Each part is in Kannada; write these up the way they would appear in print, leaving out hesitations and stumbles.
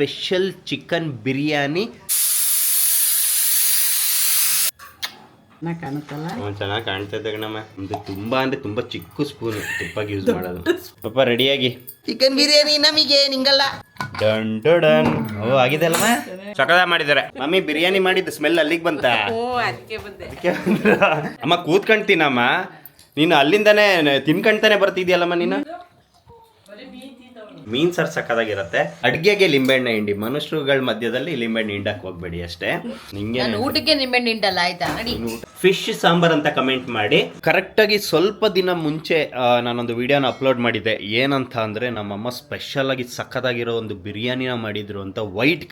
Special chicken biryani. ಕಾಣುತ್ತಲ್ಲ ಚೆನ್ನಾಗಿ ಕಾಣ್ತೈತೆ ಕಣಮ್ಮ. ಇದು ತುಂಬಾ ಅಂದ್ರೆ ತುಂಬಾ ಚಿಕ್ಕ ಸ್ಪೂನ್ ತುಪ್ಪಾಗಿ ಯೂಸ್ ಮಾಡೋದು. ಪಾಪ ರೆಡಿಯಾಗಿ ಚಿಕನ್ ಬಿರಿಯಾನಿ ನಮಗೆ ನಿಂಗಲ್ಲ. Done done. ಓ ಆಗಿದೆ ಅಲ್ವಾ, ಸಕದ ಮಾಡಿದ್ದಾರೆ ಮಮ್ಮಿ. ಬಿರಿಯಾನಿ ಮಾಡಿದ್ದು ಸ್ಮೆಲ್ ಅಲ್ಲಿಗೆ ಬಂತ. ಅಮ್ಮ ಕೂತ್ಕೊಂತೀನಮ್ಮ, ನೀನು ಅಲ್ಲಿಂದಾನೆ ತಿನ್ಕೊಂತಾನೆ ಬರ್ತಿದ್ಯಲ್ಲಮ್ಮ ನೀನು. ಮೀನ್ ಸಾರು ಸಕ್ಕದಾಗಿರುತ್ತೆ. ಅಡ್ಗೆಗೆ ಲಿಂಬೆಹಣ್ಣೆ ಹಿಂಡಿ, ಮನುಷ್ಯರುಗಳ ಮಧ್ಯದಲ್ಲಿ ಲಿಂಬೆಹಣ್ಣೆ ಹಿಂಡಕ್ ಹೋಗ್ಬೇಡಿ ಅಷ್ಟೇ. ನಿಂಗೆ ಊಟಕ್ಕೆ ನಿಂಬೆಹಣ್ಣೆ ಹಿಂಡಲ್ಲ ಆಯ್ತಾ. ಫಿಶ್ ಸಾಂಬಾರ್ ಅಂತ ಕಮೆಂಟ್ ಮಾಡಿ. ಕರೆಕ್ಟಾಗಿ ಸ್ವಲ್ಪ ದಿನ ಮುಂಚೆ ನಾನೊಂದು ವಿಡಿಯೋನ ಅಪ್ಲೋಡ್ ಮಾಡಿದ್ದೆ. ಏನಂತ ಅಂದರೆ ನಮ್ಮಮ್ಮ ಸ್ಪೆಷಲ್ ಆಗಿ ಸಕ್ಕದಾಗಿರೋ ಒಂದು ಬಿರಿಯಾನಿನ ಮಾಡಿದ್ರು ಅಂತ. ವೈಟ್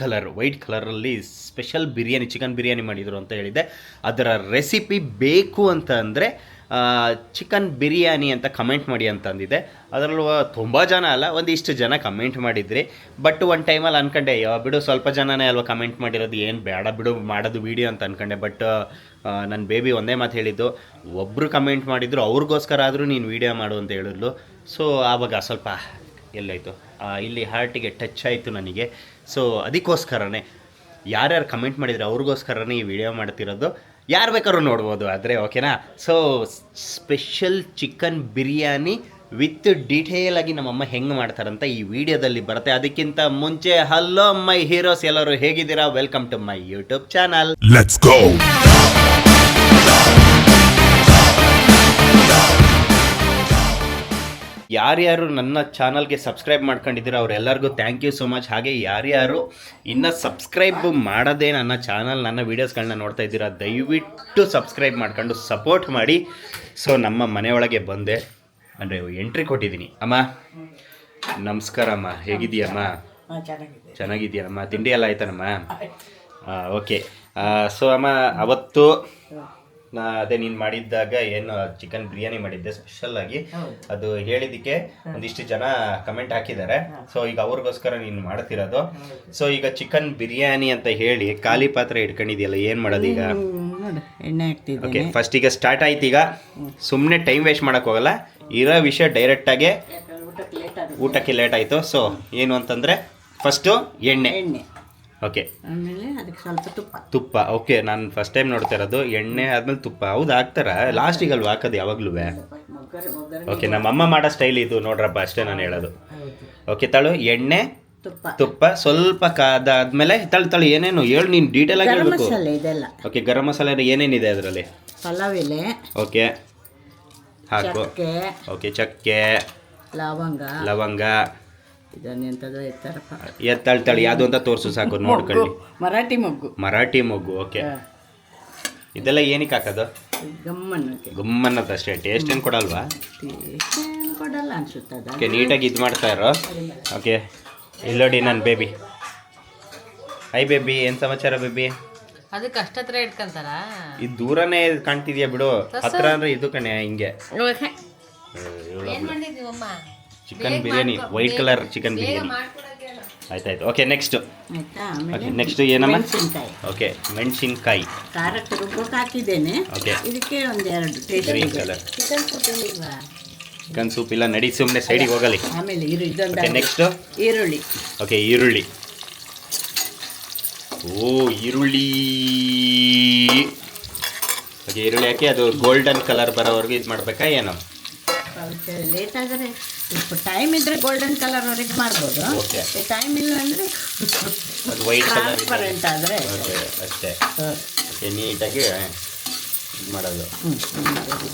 ಕಲರಲ್ಲಿ ಸ್ಪೆಷಲ್ ಬಿರಿಯಾನಿ, ಚಿಕನ್ ಬಿರಿಯಾನಿ ಮಾಡಿದ್ರು ಅಂತ ಹೇಳಿದ್ದೆ. ಅದರ ರೆಸಿಪಿ ಬೇಕು ಅಂತ ಅಂದರೆ ಚಿಕನ್ ಬಿರಿಯಾನಿ ಅಂತ ಕಮೆಂಟ್ ಮಾಡಿ ಅಂತ ಅಂದಿದೆ. ಅದರಲ್ಲೂ ತುಂಬ ಜನ ಅಲ್ಲ, ಒಂದಿಷ್ಟು ಜನ ಕಮೆಂಟ್ ಮಾಡಿದ್ರಿ. ಬಟ್ ಒಂದು ಟೈಮಲ್ಲಿ ಅನ್ಕೊಂಡೆ ಬಿಡು ಸ್ವಲ್ಪ ಜನನೇ ಅಲ್ವಾ ಕಮೆಂಟ್ ಮಾಡಿರೋದು, ಏನು ಬೇಡ ಬಿಡು ಮಾಡೋದು ವೀಡಿಯೋ ಅಂತ ಅನ್ಕೊಂಡೆ. ಬಟ್ ನನ್ನ ಬೇಬಿ ಒಂದೇ ಮಾತು ಹೇಳಿದ್ದು, ಒಬ್ಬರು ಕಮೆಂಟ್ ಮಾಡಿದ್ರು ಅವ್ರಿಗೋಸ್ಕರ ಆದರೂ ನೀನು ವೀಡಿಯೋ ಮಾಡು ಅಂತ ಹೇಳಿದ್ಲು. ಸೊ ಆವಾಗ ಸ್ವಲ್ಪ ಎಲ್ಲಾಯಿತು, ಇಲ್ಲಿ ಹಾರ್ಟಿಗೆ ಟಚ್ ಆಯಿತು ನನಗೆ. ಸೊ ಅದಕ್ಕೋಸ್ಕರನೇ ಯಾರ್ಯಾರು ಕಮೆಂಟ್ ಮಾಡಿದರೆ ಅವ್ರಿಗೋಸ್ಕರನೇ ಈ ವಿಡಿಯೋ ಮಾಡ್ತಿರೋದು. ಯಾರು ಬೇಕಾದ್ರೂ ನೋಡ್ಬೋದು ಆದರೆ ಓಕೆನಾ. So special chicken biryani with detail ಆಗಿ ನಮ್ಮಮ್ಮ ಹೆಂಗೆ ಮಾಡ್ತಾರಂತ ಈ ವಿಡಿಯೋದಲ್ಲಿ ಬರುತ್ತೆ. ಅದಕ್ಕಿಂತ ಮುಂಚೆ ಹಲೋ ಮೈ ಹೀರೋಸ್, ಎಲ್ಲರೂ ಹೇಗಿದ್ದೀರಾ? Welcome to my YouTube channel. Let's go. ಯಾರ್ಯಾರು ನನ್ನ ಚಾನಲ್ಗೆ ಸಬ್ಸ್ಕ್ರೈಬ್ ಮಾಡ್ಕೊಂಡಿದ್ದೀರೋ ಅವರೆಲ್ಲರಿಗೂ ಥ್ಯಾಂಕ್ ಯು ಸೊ ಮಚ್. ಹಾಗೆ ಯಾರ್ಯಾರು ಇನ್ನೂ ಸಬ್ಸ್ಕ್ರೈಬ್ ಮಾಡದೆ ನನ್ನ ಚಾನಲ್, ನನ್ನ ವೀಡಿಯೋಸ್ಗಳನ್ನ ನೋಡ್ತಾ ಇದ್ದೀರಾ, ದಯವಿಟ್ಟು ಸಬ್ಸ್ಕ್ರೈಬ್ ಮಾಡ್ಕೊಂಡು ಸಪೋರ್ಟ್ ಮಾಡಿ. ಸೊ ನಮ್ಮ ಮನೆಯೊಳಗೆ ಬಂದೆ ಅಂದರೆ ಎಂಟ್ರಿ ಕೊಟ್ಟಿದ್ದೀನಿ. ಅಮ್ಮ ನಮಸ್ಕಾರ ಅಮ್ಮ, ಹೇಗಿದ್ದೀಯಮ್ಮ? ಚೆನ್ನಾಗಿದ್ದೀಯಮ್ಮ? ತಿಂಡಿ ಎಲ್ಲ ಆಯ್ತಾನಮ್ಮ? ಓಕೆ. ಸೊ ಅಮ್ಮ ಅವತ್ತು ಅದೇ ನೀನು ಮಾಡಿದ್ದಾಗ ಏನು ಚಿಕನ್ ಬಿರಿಯಾನಿ ಮಾಡಿದ್ದೆ ಸ್ಪೆಷಲ್ಲಾಗಿ, ಅದು ಹೇಳಿದ್ದಕ್ಕೆ ಒಂದಿಷ್ಟು ಜನ ಕಮೆಂಟ್ ಹಾಕಿದ್ದಾರೆ. ಸೊ ಈಗ ಅವ್ರಿಗೋಸ್ಕರ ನೀನು ಮಾಡ್ತಿರೋದು. ಸೊ ಈಗ ಚಿಕನ್ ಬಿರಿಯಾನಿ ಅಂತ ಹೇಳಿ ಖಾಲಿ ಪಾತ್ರೆ ಇಟ್ಕೊಂಡಿದ್ಯಲ್ಲ, ಏನು ಮಾಡೋದು ಈಗ? ಎಣ್ಣೆ ಹಾಕ್ತಿದ್ದೆ. ಓಕೆ, ಫಸ್ಟ್ ಈಗ ಸ್ಟಾರ್ಟ್ ಆಯ್ತು. ಈಗ ಸುಮ್ಮನೆ ಟೈಮ್ ವೇಸ್ಟ್ ಮಾಡೋಕ್ಕೆ ಹೋಗಲ್ಲ, ಇರೋ ವಿಷಯ ಡೈರೆಕ್ಟಾಗೆ. ಊಟಕ್ಕೆ ಲೇಟ್ ಆಯಿತು. ಸೊ ಏನು ಅಂತಂದರೆ ಫಸ್ಟು ಎಣ್ಣೆ. ಓಕೆ, ಆಮೇಲೆ ಅದಕ್ಕೆ ಸ್ವಲ್ಪ ತುಪ್ಪ. ಓಕೆ, ನಾನು ಫಸ್ಟ್ ಟೈಮ್ ನೋಡ್ತಾ ಇರೋದು ಎಣ್ಣೆ ಆದ್ಮೇಲೆ ತುಪ್ಪ. ಹೌದು ಹಾಕ್ತಾರ ಲಾಸ್ಟಿಗೆ ಅಲ್ವಾ ಹಾಕೋದು ಯಾವಾಗಲೂ? ಓಕೆ, ನಮ್ಮಮ್ಮ ಮಾಡೋ ಸ್ಟೈಲ್ ಇದು ನೋಡ್ರಪ್ಪ, ಅಷ್ಟೇ ನಾನು ಹೇಳೋದು. ಓಕೆ, ತಳು ಎಣ್ಣೆ ತುಪ್ಪ ಸ್ವಲ್ಪ ಕಾದಾದ್ಮೇಲೆ ತಳು ಏನೇನು ಹೇಳು ನೀನು ಡೀಟೇಲ್ ಆಗಿ ಹೇಳ್ಬೇಕು. ಓಕೆ, ಗರಂ ಮಸಾಲೆ ಏನೇನಿದೆ ಅದರಲ್ಲಿ? ಪಲಾವ್ ಎಲೆ. ಓಕೆ ಹಾಕು. ಓಕೆ, ಚಕ್ಕೆ, ಲವಂಗ. ತಳಿ ಯಾವುದು ಅಂತ ತೋರಿಸು ಸಾಕು, ನೋಡ್ಕೊಳ್ಳಿ. ಮರಾಠಿ ಮೊಗ್ಗು. ಓಕೆ, ಇದೆಲ್ಲ ಏನಕ್ಕೆ ಹಾಕೋದು? ಗಮ್ಮನ್ನದ ಅಷ್ಟೇ, ಟೇಸ್ಟ್ ಏನು ಕೊಡಲ್ವಾ? ಕೊಡಲ್ಲ ಅನ್ಸುತ್ತೆ. ಓಕೆ, ನೀಟಾಗಿ ಇದು ಮಾಡ್ತಾ ಇರೋ. ಓಕೆ, ಇಲ್ಲೋಡಿ ನನ್ನ ಬೇಬಿ. ಹೈ ಬೇಬಿ, ಏನು ಸಮಾಚಾರ ಬೇಬಿ? ಅದಕ್ಕೆ ಅಷ್ಟತ್ರ ಇಟ್ಕೊಂತಾರ? ಇದು ದೂರನೇ ಕಾಣ್ತಿದ್ಯಾ ಬಿಡು, ಹತ್ರ ಅಂದ್ರೆ ಇದು ಕಣೆ ಹಿಂಗೆ. Chicken biryani, white colour chicken biryani. ಆಯ್ತಾಯ್ತು. ಓಕೆ, ನೆಕ್ಸ್ಟ್ ಏನಮ್ಮ? ಓಕೆ, ಮೆಣಸಿನ್ಕಾಯಿ ಖಾರಕ್ಕೆ ರುಬ್ಬಕ್ಕೆ ಹಾಕಿದ್ದೇನೆ. ಓಕೆ, ಇದಕ್ಕೆ ಒಂದೆರಡು ಗ್ರೀನ್ ಕಲರ್. ಚಿಕನ್ ಸೂಪ್ ಇಲ್ಲ, ನಡಿ ಸುಮ್ಮನೆ ಸೈಡಿಗೆ ಹೋಗಲಿ. ಆಮೇಲೆ ನೆಕ್ಸ್ಟ್ ಈರುಳ್ಳಿ. ಓಕೆ, ಈರುಳ್ಳಿ. ಓ ಈರುಳ್ಳಿ. ಓಕೆ, ಈರುಳ್ಳಿ ಹಾಕಿ ಅದು ಗೋಲ್ಡನ್ ಕಲರ್ ಬರೋವರೆಗೂ ಇದು ಮಾಡಬೇಕಾ ಏನು? ಲೇಟ್ ಆದರೆ ಟೈಮ್ ಇದ್ರೆ ಗೋಲ್ಡನ್ ಕಲರ್ ವರೆಗೆ ಮಾಡ್ಬೋದು. ಟೈಮ್ ಇಲ್ಲ ಅಂದರೆ ಅದು ವೈಟ್ ಟ್ರಾನ್ಸ್ಪರೆಂಟ್ ಆದರೆ ಅಷ್ಟೇ. ಓಕೆ, ನೀಟಾಗಿ ಇದು ಮಾಡೋದು.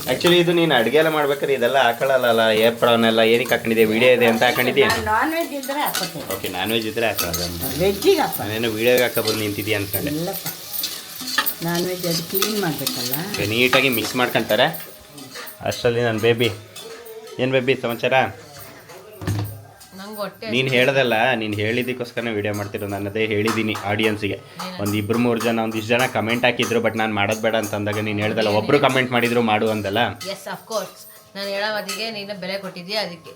ಆ್ಯಕ್ಚುಲಿ ಇದು ನೀನು ಅಡುಗೆ ಎಲ್ಲ ಮಾಡ್ಬೇಕಾದ್ರೆ ಇದೆಲ್ಲ ಹಾಕೊಳ್ಳಲ್ಲ, ಏಪ್ರಾನ್ ಎಲ್ಲ ಏನಕ್ಕೆ ಹಾಕೊಂಡಿದ್ದೆ? ವಿಡಿಯೋ ಇದೆ ಅಂತ ಹಾಕೊಂಡಿದ್ಯಾ? ನಾನ್ ವೆಜ್ ಇದ್ದರೆ ಹಾಕೋತೀನಿ. ಓಕೆ, ನಾನ್ ವೆಜ್ ಇದ್ದರೆ ಹಾಕೊಳ್ಳೋದು. ವೆಜ್ಜಿಗೆ ಹಾಕೋ. ನಾನೇನು ವೀಡಿಯೋಗೆ ಹಾಕೋಬೋದು ನಿಂತಿದ್ಯಾ ಅಂದ್ಕೊಂಡೆ. ಇಲ್ಲಪ್ಪ, ನಾನ್ ವೆಜ್ ಅದು ಕ್ಲೀನ್ ಮಾಡಬೇಕಲ್ಲ. ನೀಟಾಗಿ ಮಿಕ್ಸ್ ಮಾಡ್ಕೊತಾರೆ. ಅಷ್ಟರಲ್ಲಿ ನನ್ನ ಬೇಬಿ. ಏನು ಬೇಬಿ ಸಮಾಚಾರ? ನೀನು ಹೇಳ್ದಲ್ಲ, ನೀನು ಹೇಳಿದ್ದಕ್ಕೋಸ್ಕರ ವಿಡಿಯೋ ಮಾಡ್ತಿರೋ. ನಾನು ಅದೇ ಹೇಳಿದ್ದೀನಿ ಆಡಿಯನ್ಸಿಗೆ. ಒಂದು 2-3 ಜನ, ಒಂದಿಷ್ಟು ಜನ ಕಮೆಂಟ್ ಹಾಕಿದ್ರು. ಬಟ್ ನಾನು ಮಾಡೋದು ಬೇಡ ಅಂತ ಅಂದಾಗ ನೀನು ಹೇಳ್ದಲ್ಲ, ಒಬ್ಬರು ಕಮೆಂಟ್ ಮಾಡಿದ್ರು ಮಾಡು ಅಂದಲ್ಲ. ಎಸ್ ಆಫ್ ಕೋರ್ಸ್, ನಾನು ಹೇಳೋದಿಗೆ ನೀನು ಬೆಲೆ ಕೊಟ್ಟಿದ್ದೀಯ, ಅದಕ್ಕೆ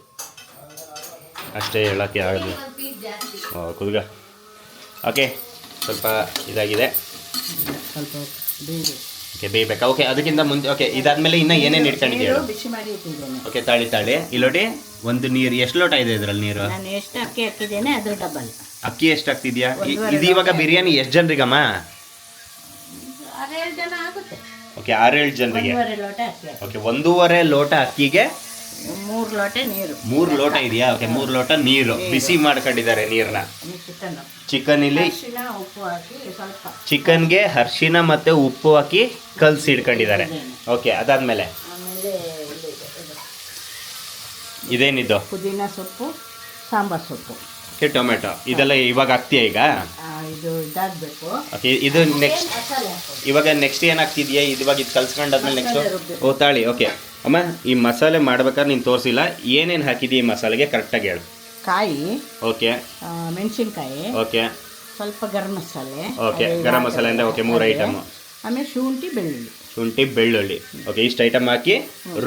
ಅಷ್ಟೇ ಹೇಳೋಕ್ಕೆ ಆಗೋದು. ಕುದುಗ. ಓಕೆ, ಸ್ವಲ್ಪ ಇದಾಗಿದೆ. ಸ್ವಲ್ಪ ಬೇರೆ ಓಕೆ ಬೇಯಬೇಕಾ? ಓಕೆ ಅದಕ್ಕಿಂತ ಮುಂಚೆ ಓಕೆ ಇದಾದ್ಮೇಲೆ ಇನ್ನು ಏನೇನು ಇಟ್ಕೊಂಡಿದ್ದೀಯ? ನೀರು ಬಿಸಿ ಮಾಡಿ ಇಟ್ಟಿದ್ದೇನೆ. ಓಕೆ ತಾಳಿ ಇಲ್ಲೋಡಿ ಒಂದು ನೀರು ಎಷ್ಟು ಲೋಟ ಇದೆ ಇದರಲ್ಲಿ ನೀರು? ನಾನು ಎಷ್ಟು ಅಕ್ಕಿ ಹಾಕಿದ್ದೇನೆ ಅದ್ರ ಡಬಲ್. ಅಕ್ಕಿ ಎಷ್ಟು ಹಾಕ್ತಿದ್ಯಾ? ಇದು ಇವಾಗ ಬಿರಿಯಾನಿ ಎಷ್ಟು ಜನರಿಗಮ್ಮ? 6-7 ಜನ ಆಗುತ್ತೆ. ಓಕೆ 6-7 ಜನರಿಗೆ. 1.5 ಲೋಟ ಅಕ್ಕಿ. ಓಕೆ 1.5 ಲೋಟ ಅಕ್ಕಿಗೆ 3 ಲೋಟ ನೀರು. 3 ಲೋಟ ಇದೆಯಾ? ಓಕೆ 3 ಲೋಟ ನೀರು ಬಿಸಿ ಮಾಡ್ಕೊಂಡಿದ್ದಾರೆ ನೀರನ್ನ. ಚಿಕನ್ ಇಲ್ಲಿ ಅರಿಶಿನ ಉಪ್ಪು ಹಾಕಿ ಸ್ವಲ್ಪ ಚಿಕನ್ಗೆ ಅರಿಶಿನ ಮತ್ತೆ ಉಪ್ಪು ಹಾಕಿ ಕಲ್ಸಿ ಇಟ್ಕೊಂಡಿದ್ದಾರೆ. ಓಕೆ ಅದಾದ್ಮೇಲೆ ಆಮೇಲೆ ಇದೇನಿದು? ಪುದೀನ ಸೊಪ್ಪು, ಸಾಂಬಾರ್ ಸೊಪ್ಪು, ಓಕೆ ಟೊಮೆಟೊ ಇದೆಲ್ಲ ಇವಾಗ ಹಾಕ್ತೀಯ ಈಗ? ಇದು ಇದಾಗಬೇಕು. ಓಕೆ ಇದು ನೆಕ್ಸ್ಟ್ ಮಸಾಲೆ ಹಾಕೋದು. ಇವಾಗ ನೆಕ್ಸ್ಟ್ ಏನು ಹಾಕ್ತಿದ್ಯಾ? ಇವಾಗ ಇದು ಕಲ್ಸ್ಕೊಂಡಾದ್ಮೇಲೆ ನೆಕ್ಸ್ಟ್ ಓ ತಾಳಿ. ಓಕೆ ಅಮ್ಮ ಈ ಮಸಾಲೆ ಮಾಡ್ಬೇಕಾದ್ರೆ ನೀನು ತೋರಿಸಿಲ್ಲ, ಏನೇನು ಹಾಕಿದ್ದೀಯ ಈ ಮಸಾಲೆಗೆ ಕರೆಕ್ಟಾಗಿ ಹೇಳು. ಕಾಯಿ, ಓಕೆ ಮೆಣಸಿನ್ಕಾಯಿ, ಓಕೆ ಸ್ವಲ್ಪ ಗರಂ ಮಸಾಲೆ, ಓಕೆ ಗರಂ ಮಸಾಲೆ ಅಂದರೆ ಓಕೆ 3 ಐಟಮು. ಆಮೇಲೆ ಶುಂಠಿ ಬೆಳ್ಳುಳ್ಳಿ. ಓಕೆ ಇಷ್ಟು ಐಟಮ್ ಹಾಕಿ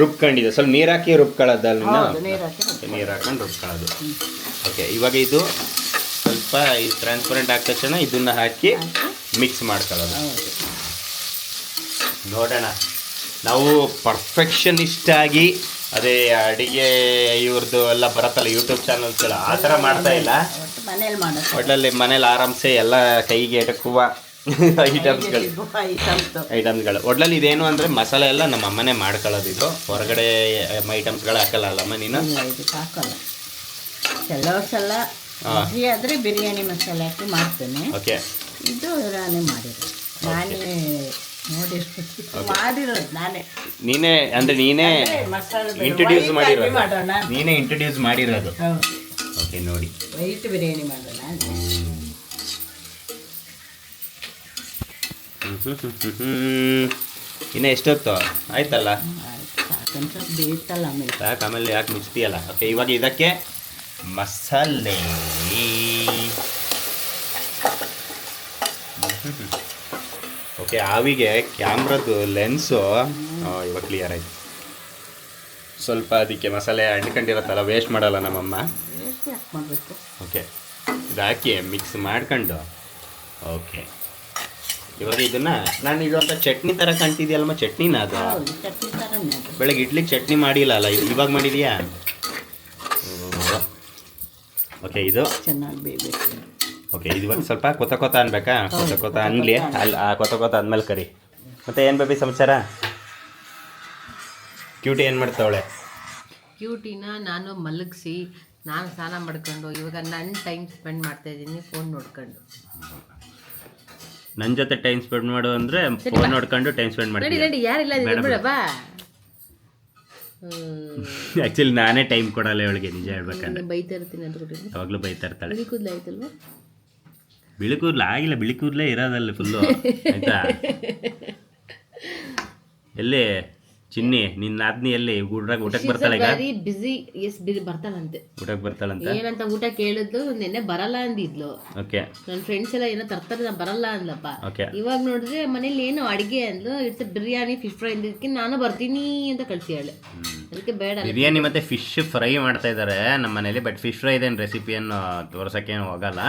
ರುಬ್ಕೊಂಡಿದೆ. ಸ್ವಲ್ಪ ನೀರು ಹಾಕಿ ರುಬ್ಕೊಳ್ಳೋದಲ್ಲ? ನೀರು ಹಾಕಿ ನೀರು ಹಾಕೊಂಡು ರುಬ್ಕೊಳ್ಳೋದು. ಓಕೆ ಇವಾಗ ಇದು ಸ್ವಲ್ಪ ಇದು ಟ್ರಾನ್ಸ್ಪರೆಂಟ್ ಆದ ತಕ್ಷಣ ಇದನ್ನ ಹಾಕಿ ಮಿಕ್ಸ್ ಮಾಡ್ಕೊಳ್ಳೋದು. ನೋಡೋಣ ನಾವು ಪರ್ಫೆಕ್ಷನಿಸ್ಟ್ ಆಗಿ ಅದೇ ಅಡಿಗೆ ಇವ್ರದ್ದು ಎಲ್ಲ ಬರುತ್ತಲ್ಲ ಯೂಟ್ಯೂಬ್ ಚಾನಲ್ಸ್ಗಳು ಆ ಥರ ಮಾಡ್ತಾ ಇಲ್ಲ. ಮನೇಲಿ ಮಾಡೋದು. ಒಟ್ಟಲ್ಲಿ ಮನೇಲಿ ಆರಾಮ್ಸೆ ಎಲ್ಲ ಕೈಗೆ ಎಟಕುವ ಐಟಮ್ಸ್ಗಳು. ಒಟ್ಲಲ್ಲಿ ಇದೇನು ಅಂದರೆ ಮಸಾಲೆ ಎಲ್ಲ ನಮ್ಮ ಅಮ್ಮನೇ ಮಾಡ್ಕೊಳ್ಳೋದು. ಇದು ಹೊರಗಡೆ ಐಟಮ್ಸ್ಗಳು ಹಾಕಲ್ಲ ಅಲ್ಲಮ್ಮ ನೀನು? ಇದಕ್ಕೆ ಹಾಕಲ್ಲ. ಕೆಲವು ಸಲ ಬಿಸಿ ಆದರೆ ಬಿರಿಯಾನಿ ಮಸಾಲೆ ಹಾಕಿ ಮಾಡ್ತೇನೆ. ಓಕೆ ಇದು ನಾನೇ ಮಾಡಿರೋದು. ನಾನೇ ಮಾಡಿರೋದು ನಾನೇ. ನೀನೇ ಅಂದರೆ ನೀನೇ ಮಸಾಲೆ ಇಂಟ್ರೊಡ್ಯೂಸ್ ಮಾಡಿರೋದು? ಮಾಡೋಣ. ನೀನೇ ಇಂಟ್ರೊಡ್ಯೂಸ್ ಮಾಡಿರೋದು. ಓಕೆ ನೋಡಿ ವೈಟ್ ಬಿರಿಯಾನಿ ಮಾಡೋಣ. ಇನ್ನು ಎಷ್ಟೊತ್ತು ಆಯ್ತಲ್ಲ? ಸ್ವಲ್ಪ ಬೇಯ್ತಲ್ಲ ಆಮೇಲೆ ಸಾಕು, ಆಮೇಲೆ ಯಾಕೆ ಮುಚ್ತೀಯಲ್ಲ? ಓಕೆ ಇವಾಗ ಇದಕ್ಕೆ ಮಸಾಲೆ. ಓಕೆ ಆವಿಗೆ ಕ್ಯಾಮ್ರದ್ದು ಲೆನ್ಸು ಇವಾಗ ಕ್ಲಿಯರ್ ಆಯ್ತು. ಸ್ವಲ್ಪ ಅದಕ್ಕೆ ಮಸಾಲೆ ಅಂಟ್ಕೊಂಡಿರತ್ತಲ್ಲ, ವೇಸ್ಟ್ ಮಾಡಲ್ಲ ನಮ್ಮಮ್ಮ. ಎಷ್ಟು ಯಾಕೆ ಮಾಡಬೇಕು? ಓಕೆ ಇದು ಹಾಕಿ ಮಿಕ್ಸ್ ಮಾಡ್ಕೊಂಡು ಓಕೆ ಇವಾಗ ಇದನ್ನು ನಾನು ಇದೊಂಥ ಚಟ್ನಿ ಥರ ಕಾಣ್ತಿದ್ಯಲ್ಲಮ್ಮ? ಚಟ್ನಿನ ಅದು? ಹೌದು, ಚಟ್ನಿ ಥರನೇ ಅದು. ಬೆಳಗ್ಗೆ ಇಡ್ಲಿಕ್ಕೆ ಚಟ್ನಿ ಮಾಡಿಲ್ಲ ಅಲ್ಲ, ಇದು ಇವಾಗ ಮಾಡಿದೀಯಾ? ಓಕೆ ಇದು ಚೆನ್ನಾಗಿ ಬೇಯಬೇಕು. ಓಕೆ ಇದು ಇವಾಗ ಸ್ವಲ್ಪ ಕೊತ ಅನ್ಬೇಕಾ? ಕೊತ ಅನ್ಲಿ ಅಲ್ಲಿ ಆ ಕೊತ ಅಂದಮೇಲೆ ಕರಿ. ಮತ್ತೆ ಏನು ಬೇಬಿ ಸಮಾಚಾರ? ಕ್ಯೂಟಿ ಏನು ಮಾಡ್ತಾವಳೆ? ಕ್ಯೂಟಿನ ನಾನು ಮಲಗಿಸಿ ನಾನು ಸ್ನಾನ ಮಾಡ್ಕೊಂಡು ಇವಾಗ ನನ್ನ ಟೈಮ್ ಸ್ಪೆಂಡ್ ಮಾಡ್ತಾ ಇದ್ದೀನಿ ಫೋನ್ ನೋಡ್ಕೊಂಡು. ನನ್ನ ಜೊತೆ ಟೈಮ್ ಸ್ಪೆಂಡ್ ಮಾಡು ಅಂದರೆ ಫೋನ್ ನೋಡ್ಕೊಂಡು ಟೈಮ್ ಸ್ಪೆಂಡ್ ಮಾಡ್ತೀನಿ. ನಡಿ ಯಾರಿಲ್ಲ ಬಾ. ಆ್ಯಕ್ಚುಲಿ ನಾನೇ ಟೈಮ್ ಕೊಡಲ್ಲ ಇವಳಿಗೆ, ನಿಜ ಹೇಳ್ಬೇಕಂದ್ರೆ. ಬೈತಾ ಇರ್ತೀನಿ ಅಂತ ಕೊಟ್ಟಿದ್ದೀನಿ. ಯಾವಾಗಲೂ ಬೈತಾ ಇರ್ತಾಳೆ. ಬಿಳಿ ಕೂದಲು ಆಯ್ತಲ್ವಾ? ಬಿಳಿ ಕೂದಲು ಆಗಿಲ್ಲ, ಬಿಳಿ ಕೂದಲೇ ಇರೋದಲ್ಲ ಫುಲ್ಲು. ಆಯ್ತಾ? ಎಲ್ಲಿ ಚಿನ್ನಿ ನಿನ್ನ ನಾದ್ನಿ ಎಲ್ಲಿ ಊಟಕ್ಕೆ ಬರ್ತಾಳೆ ಈಗ? Very busy. ಬರ್ತಾಳಂತೆ ಊಟಕ್ಕೆ ಬರ್ತಾಳಂತೆ. ಏನಂತ ಊಟ ಕೇಳಿದ್ಲು, ನಿನ್ನೆ ಬರಲ್ಲ ಅಂದಿದ್ಲು. ಓಕೆ ನನ್ನ ಫ್ರೆಂಡ್ಸ್ ಎಲ್ಲ ಏನೋ ತರ್ತಾರೆ, ನಾನು ಬರಲ್ಲ ಅಂದ್ಲಪ್ಪ. ಓಕೆ ಇವಾಗ ನೋಡಿದ್ರೆ ಮನೇಲಿ ಏನೋ ಅಡಿಗೆ ಅಂದ್ಲು, ಇಟ್ಸ್ ಬಿರಿಯಾನಿ ಫಿಶ್ ಫ್ರೈ ಅಂದಿದ್ದಕ್ಕೆ ನಾನು ಬರ್ತೀನಿ ಅಂತ ಕಳ್ಸಿಯಾಳೆ. ಅದಕ್ಕೆ ಬೇಡ ಬಿರಿಯಾನಿ ಮತ್ತೆ ಫಿಶ್ ಫ್ರೈ ಮಾಡ್ತಾ ಇದ್ದಾರೆ ನಮ್ಮ ಮನೇಲಿ. ಬಟ್ ಫಿಶ್ ಫ್ರೈ ಇದೇನು ರೆಸಿಪಿಯನ್ನು ತೋರ್ಸೋಕ್ಕೇನು ಹೋಗಲ್ಲ.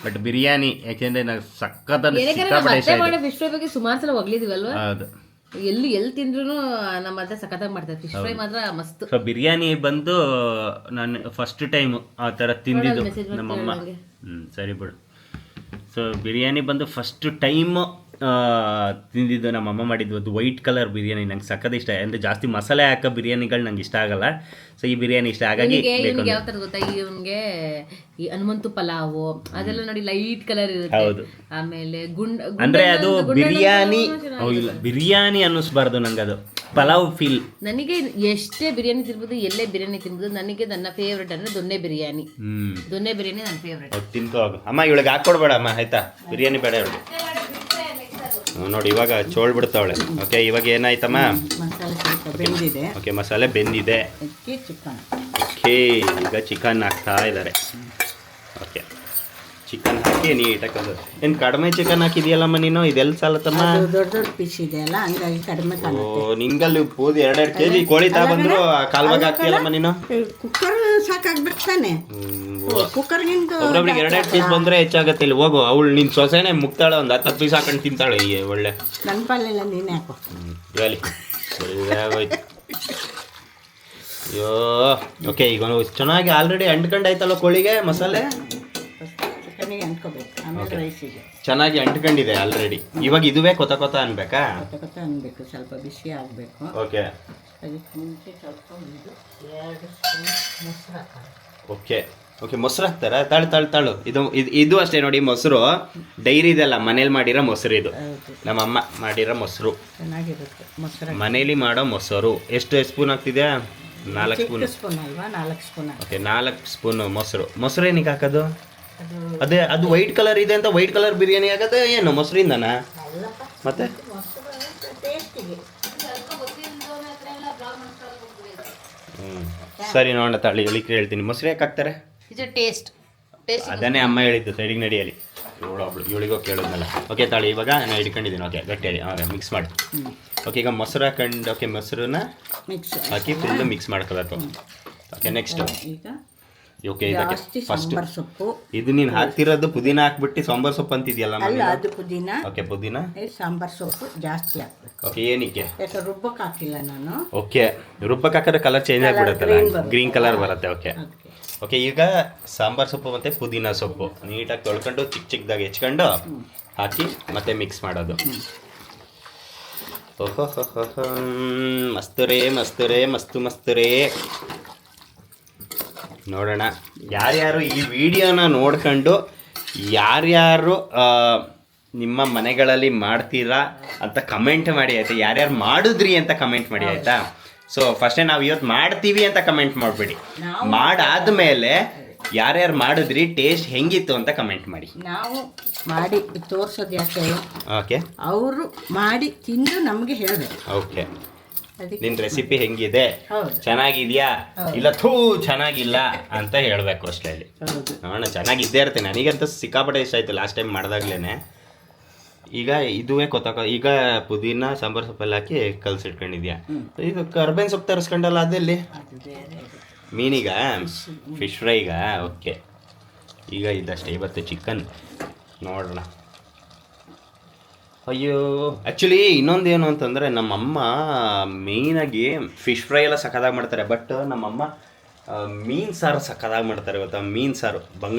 ಬಟ್ ಬಿರಿಯಾನಿ ಯಾಕೆಂದ್ರೆ ನಾವು ಸಖತ್ ಫಿಶ್ ಫ್ರೈ ಬಗ್ಗೆ ಸುಮಾರು ಸಲ ಹೋಗ್ಲಿದೀವಲ್ವಾ? ಹೌದು, ಎಲ್ಲಿ ತಿಂದ್ರು ನಮ್ಮ ಅತ್ತೆ ಸಖತ್ತಾಗಿ ಮಾಡ್ತಾರೆ. ಫಿಶ್ ಫ್ರೈ ಮಾತ್ರ ಮಸ್ತ್. ಸೊ ಬಿರಿಯಾನಿ ಬಂದು ನಾನು ಫಸ್ಟ್ ಟೈಮ್ ಆ ಥರ ತಿಂದಿದ್ದು ನಮ್ಮಮ್ಮ. ಸರಿ ಬಿಡು. ಸೊ ಬಿರಿಯಾನಿ ಬಂದು ಫಸ್ಟ್ ಟೈಮ್ ತಿಂದಿದ್ದು ನಮ್ಮಮ್ಮ ಮಾಡಿದ್ದು. ಅದು ವೈಟ್ ಕಲರ್ ಬಿರಿಯಾನಿ ನಂಗೆ ಸಖತ್ ಇಷ್ಟ. ಅಂದರೆ ಜಾಸ್ತಿ ಮಸಾಲೆ ಹಾಕೋ ಬಿರಿಯಾನಿಗಳು ನಂಗೆ ಇಷ್ಟ ಆಗಲ್ಲ. ಸೊ ಈ ಬಿರಿಯಾನಿ ಇಷ್ಟ. ಹಾಗಾಗಿ ಯಾವ ಥರ ಗೊತ್ತಾ, ಇವನ್ಗೆ ಈ ಹನುಮಂತು ಪಲಾವು ಅದೆಲ್ಲ ನೋಡಿ ಲೈಟ್ ಕಲರ್ ಇರುತ್ತೆ. ಹೌದು. ಆಮೇಲೆ ಅಂದ್ರೆ ಅದು ಬಿರಿಯಾನಿ ಬಿರಿಯಾನಿ ಅನ್ನಿಸ್ಬಾರ್ದು ನಂಗೆ, ಅದು ಪಲಾವ್ ಫೀಲ್. ನನಗೆ ಎಷ್ಟೇ ಬಿರಿಯಾನಿ ತಿನ್ಬೋದು, ಎಲ್ಲೇ ಬಿರಿಯಾನಿ ತಿನ್ಬೋದು, ನನಗೆ ನನ್ನ ಫೇವ್ರೇಟ್ ಅಂದ್ರೆ ದೊನ್ನೆ ಬಿರಿಯಾನಿ. ದೊನ್ನೆ ಬಿರಿಯಾನಿ ನನ್ನ ಫೇವ್ರೇಟ್. ತಿನ್ಕೋ ಅಮ್ಮ. ಇವಳಿಗೆ ಹಾಕ್ಕೊಡ್ಬೇಡ ಅಮ್ಮ, ಆಯ್ತಾ? ಬಿರಿಯಾನಿ ಬೇಡ ಇವಳಿಗೆ. ನೋಡಿ ಇವಾಗ ಚೋಳ್ ಬಿಡ್ತಾವಳೆ. ಓಕೆ ಇವಾಗ ಏನಾಯ್ತಮ್ಮ? ಮಸಾಲೆ ಸ್ವಲ್ಪ ಬೆಂದಿದೆ. ಓಕೆ ಮಸಾಲೆ ಬೆಂದಿದೆ. ಚಿಕನ್. ಓಕೆ ಈಗ ಚಿಕನ್ ಹಾಕ್ತಾ ಇದ್ದಾರೆ. ಓಕೆ ಚಿಕನ್ ಹಾಕಿ ನೀಟಾಗಿ ಕಲ್ಸು. ಏನು ಕಡಿಮೆ ಚಿಕನ್ ಹಾಕಿದೆಯಲ್ಲಮ್ಮ ನೀನು, ಇದೆಲ್ಲ ಸಾಲತ್ತಮ್ಮ? ಅದು ದೊಡ್ಡ ದೊಡ್ಡ ಪೀಸ್ ಇದೆಯಲ್ಲ ಹಂಗಾಗಿ ಕಡಿಮೆ ಓ ಕಾಣುತ್ತೆ. ನಿಂಗಲ್ಲಿ ಪೂದಿ 2-2 kg ಕೋಳಿ ತಗೊಂಡ್ರು ಕಾಲ್ವಾಗ ಹಾಕ್ತೀಯಲ್ಲಮ್ಮ ನೀನು. ಕುಕ್ಕರ್ ಸಾಕಾಗ್ಬೇಕು ತಾನೆ, ಕುಕ್ಕರ್ಗಿಂತ ಒಬ್ರೊಬ್ರಿಗೆ 2-2 ಪೀಸ್ ಬಂದ್ರೆ ಹೆಚ್ಚಾಗತ್ತೆ. ಇಲ್ಲಿ ಹೋಗು, ಅವಳು ನಿನ್ನ ಸೊಸೆನೇ ಮುಗ್ತಾಳೆ, ಒಂದು 10 ಪೀಸ್ ಹಾಕೊಂಡು ತಿಂತಾಳೆ. ಈ ಒಳ್ಳೆ ನನ್ನ ಪಾಲೆಲ್ಲ ನೀನೇ ಹಾಕೋ. ಹೇಳಿ ಸರಿಯಾಗೋಯ್ತು. ಅಯ್ಯೋ ಓಕೆ, ಈಗ ಚೆನ್ನಾಗಿ ಆಲ್ರೆಡಿ ಅಂಟ್ಕೊಂಡಾಯ್ತಲ್ಲ ಕೋಳಿಗೆ ಮಸಾಲೆ. ಚಿಕನಿಗೆ ಅಂಟ್ಕೋಬೇಕು, ಆಮೇಲೆ ರೈಸಿಗೆ ಚೆನ್ನಾಗಿ ಅಂಟ್ಕೊಂಡಿದೆ ಆಲ್ರೆಡಿ. ಇವಾಗ ಇದುವೇ ಕೊತ ಕೊತ ಅನ್ಬೇಕಾ? ಕೊತ್ತ ಅನ್ಬೇಕು, ಸ್ವಲ್ಪ ಬಿಸಿ ಆಗಬೇಕು. ಓಕೆ ಅದಕ್ಕೆ ಮುಂಚೆ ಸ್ವಲ್ಪ ಇದು 2 ಸ್ಪೂನ್ ಮೊಸರು ಹಾಕೋದು. ಓಕೆ ಓಕೆ, ಮೊಸರು ಹಾಕ್ತಾರ? ತಾಳು ಇದು ಅಷ್ಟೇ ನೋಡಿ, ಮೊಸರು ಡೈರಿ ಇದೆಲ್ಲ ಮನೇಲಿ ಮಾಡಿರೋ ಮೊಸರು ಇದು. ಹೌದು, ನಮ್ಮಮ್ಮ ಮಾಡಿರೋ ಮೊಸರು, ಚೆನ್ನಾಗಿರುತ್ತೆ ಮೊಸರು. ಮನೇಲಿ ಮಾಡೋ ಮೊಸರು. ಎಷ್ಟು ಸ್ಪೂನ್ ಹಾಕ್ತಿದ್ಯಾ? 4 ಸ್ಪೂನ್. ಸ್ಪೂನ್ ಅಲ್ವಾ? 4 ಸ್ಪೂನ್. ಓಕೆ 4 ಸ್ಪೂನ್ ಮೊಸರು ಏನಕ್ಕೆ ಹಾಕೋದು? ಅದು ಅದು ವೈಟ್ ಕಲರ್ ಇದೆ ಅಂತ ವೈಟ್ ಕಲರ್ ಬಿರಿಯಾನಿ ಆಗೋದು ಏನು ಮೊಸರಿಂದನಾ? ಅಲ್ಲಪ್ಪ, ಮತ್ತೆ ಮೊಸರು ಟೇಸ್ಟಿಗೆ. ಸರಿ ನೋಡೋಣ ತಾಳಿ, ಹೇಳಿಕ್ಕೆ ಹೇಳ್ತೀನಿ. ಮೊಸರು ಯಾಕೆ ಹಾಕ್ತಾರೆ? ಇದು ಟೇಸ್ಟ್ ಅದನ್ನೇ ಅಮ್ಮ ಹೇಳಿದ್ದು ಸೈಡಿಗೆ ನಡಿಯಲ್ಲಿ. ಇವಳಿಗೋ ಕೇಳಿದ್ನಲ್ಲ. ಓಕೆ ತಾಳಿ, ಇವಾಗ ನಾನು ಹಿಡ್ಕೊಂಡಿದ್ದೀನಿ. ಓಕೆ ಗಟ್ಟಿಯಾಗಿ ಮಿಕ್ಸ್ ಮಾಡಿ. ಓಕೆ ಈಗ ಮೊಸರು ಹಾಕೊಂಡು, ಓಕೆ ಮೊಸರನ್ನ ಮಿಕ್ಸ್ ಹಾಕಿ ಫುಲ್ಲು ಮಿಕ್ಸ್ ಮಾಡ್ಕೋಬೇಕು. ಓಕೆ ನೆಕ್ಸ್ಟ್ ಈಗ ಓಕೆ ಇದಕ್ಕೆ ಜಾಸ್ತಿ ಫಸ್ಟ್ ಸಾಂಬಾರ್ ಸೊಪ್ಪು. ಇದು ನೀನು ಹಾಕ್ತಿರೋದು ಪುದೀನ ಹಾಕ್ಬಿಟ್ಟು ಸಾಂಬಾರ್ ಸೊಪ್ಪು ಅಂತಿದ್ಯಲ್ಲ ಅಲ್ಲ, ಅದು ಪುದೀನ. ಓಕೆ ಪುದೀನ, ಸಾಂಬಾರ್ ಸೊಪ್ಪು ಜಾಸ್ತಿ ಹಾಕ್ಬೇಕು. ಓಕೆ ಏನಕ್ಕೆ? ಯಾಕೆ ರುಬ್ಬಕ್ಕೆ ಹಾಕಿಲ್ಲ ನಾನು. ಓಕೆ ರುಬ್ಬಕ್ಕೆ ಹಾಕಿದ್ರೆ ಕಲರ್ ಚೇಂಜ್ ಆಗಿಬಿಡುತ್ತಲ್ಲ, ಗ್ರೀನ್ ಕಲರ್ ಬರುತ್ತೆ. ಓಕೆ ಅದಕ್ಕೆ ಓಕೆ ಈಗ ಸಾಂಬಾರ್ ಸೊಪ್ಪು ಮತ್ತು ಪುದೀನ ಸೊಪ್ಪು ನೀಟಾಗಿ ತೊಳ್ಕೊಂಡು ಚಿಕ್ಕದಾಗಿ ಹೆಚ್ಕೊಂಡು ಹಾಕಿ ಮತ್ತೆ ಮಿಕ್ಸ್ ಮಾಡೋದು. ಓಹೋ ಮಸ್ತುರೇ. ನೋಡೋಣ ಯಾರ್ಯಾರು ಈ ವಿಡಿಯೋನ ನೋಡ್ಕೊಂಡು ಯಾರ್ಯಾರು ನಿಮ್ಮ ಮನೆಗಳಲ್ಲಿ ಮಾಡ್ತೀರಾ ಅಂತ ಕಮೆಂಟ್ ಮಾಡಿ ಆಯಿತಾ? ಯಾರ್ಯಾರು ಮಾಡಿದ್ರಿ ಅಂತ ಕಮೆಂಟ್ ಮಾಡಿ ಆಯಿತಾ? ಸೊ ಫಸ್ಟೇ ನಾವು ಇವತ್ತು ಮಾಡ್ತೀವಿ ಅಂತ ಕಮೆಂಟ್ ಮಾಡಿಬಿಡಿ. ಮಾಡಾದ್ಮೇಲೆ ಯಾರ್ಯಾರು ಮಾಡಿದ್ರಿ, ಟೇಸ್ಟ್ ಹೆಂಗಿತ್ತು ಅಂತ ಕಮೆಂಟ್ ಮಾಡಿ. ನಾವು ಮಾಡಿ ತೋರ್ಸೋದು ಯಾಕೆ, ಓಕೆ ಅವರು ಮಾಡಿ ತಿಂದು ನಮಗೆ ಹೇಳಬೇಕು. ಓಕೆ ಅದಕ್ಕೆ ನಿನ್ನ ರೆಸಿಪಿ ಹೆಂಗಿದೆ, ಹೌದು ಚೆನ್ನಾಗಿದೆಯಾ ಇಲ್ಲ ಚೆನ್ನಾಗಿಲ್ಲ ಅಂತ ಹೇಳಬೇಕು ಅಷ್ಟೇ. ಅಲ್ಲಿ ಹೌದು. ನೋಡೋಣ, ಚೆನ್ನಾಗಿದ್ದೇ ಇರ್ತೀನಿ. ನನಗಂತೂ ಸಿಕ್ಕಾಪಟ್ಟೆ ಇಷ್ಟ ಆಯಿತು ಲಾಸ್ಟ್ ಟೈಮ್ ಮಾಡಿದಾಗ್ಲೇ. ಈಗ ಇದುವೇ ಈಗ ಪುದೀನ ಸಾಂಬಾರು ಸೊಪ್ಪೆಲ್ಲ ಹಾಕಿ ಕಲಸಿಟ್ಕೊಂಡಿದ್ಯಾ? ಇದು ಕರ್ಬೇವಿನ ಸೊಪ್ಪು ತರಿಸ್ಕೊಂಡಲ್ಲ ಅದೆಲ್ಲಿ? ಅದು ಬೇರೆ ಇದು. ಮೀನಿಗ ಫಿಶ್ ಫ್ರೈಗ? ಓಕೆ ಈಗ ಇದಷ್ಟೇ. ಇವತ್ತು ಚಿಕನ್ ನೋಡೋಣ. ಅಯ್ಯೋ ಆ್ಯಕ್ಚುಲಿ ಇನ್ನೊಂದೇನು ಅಂತಂದರೆ ನಮ್ಮಮ್ಮ ಮೇಯ್ನಾಗಿ ಫಿಶ್ ಫ್ರೈ ಎಲ್ಲ ಸಖತ್ತಾಗಿ ಮಾಡ್ತಾರೆ. ಬಟ್ ನಮ್ಮಮ್ಮ ಮೀನು ಸಾರು ಸಖತ್ತಾಗಿ ಮಾಡ್ತಾರೆ. ಇವತ್ತು ಮೀನು ಸಾರು,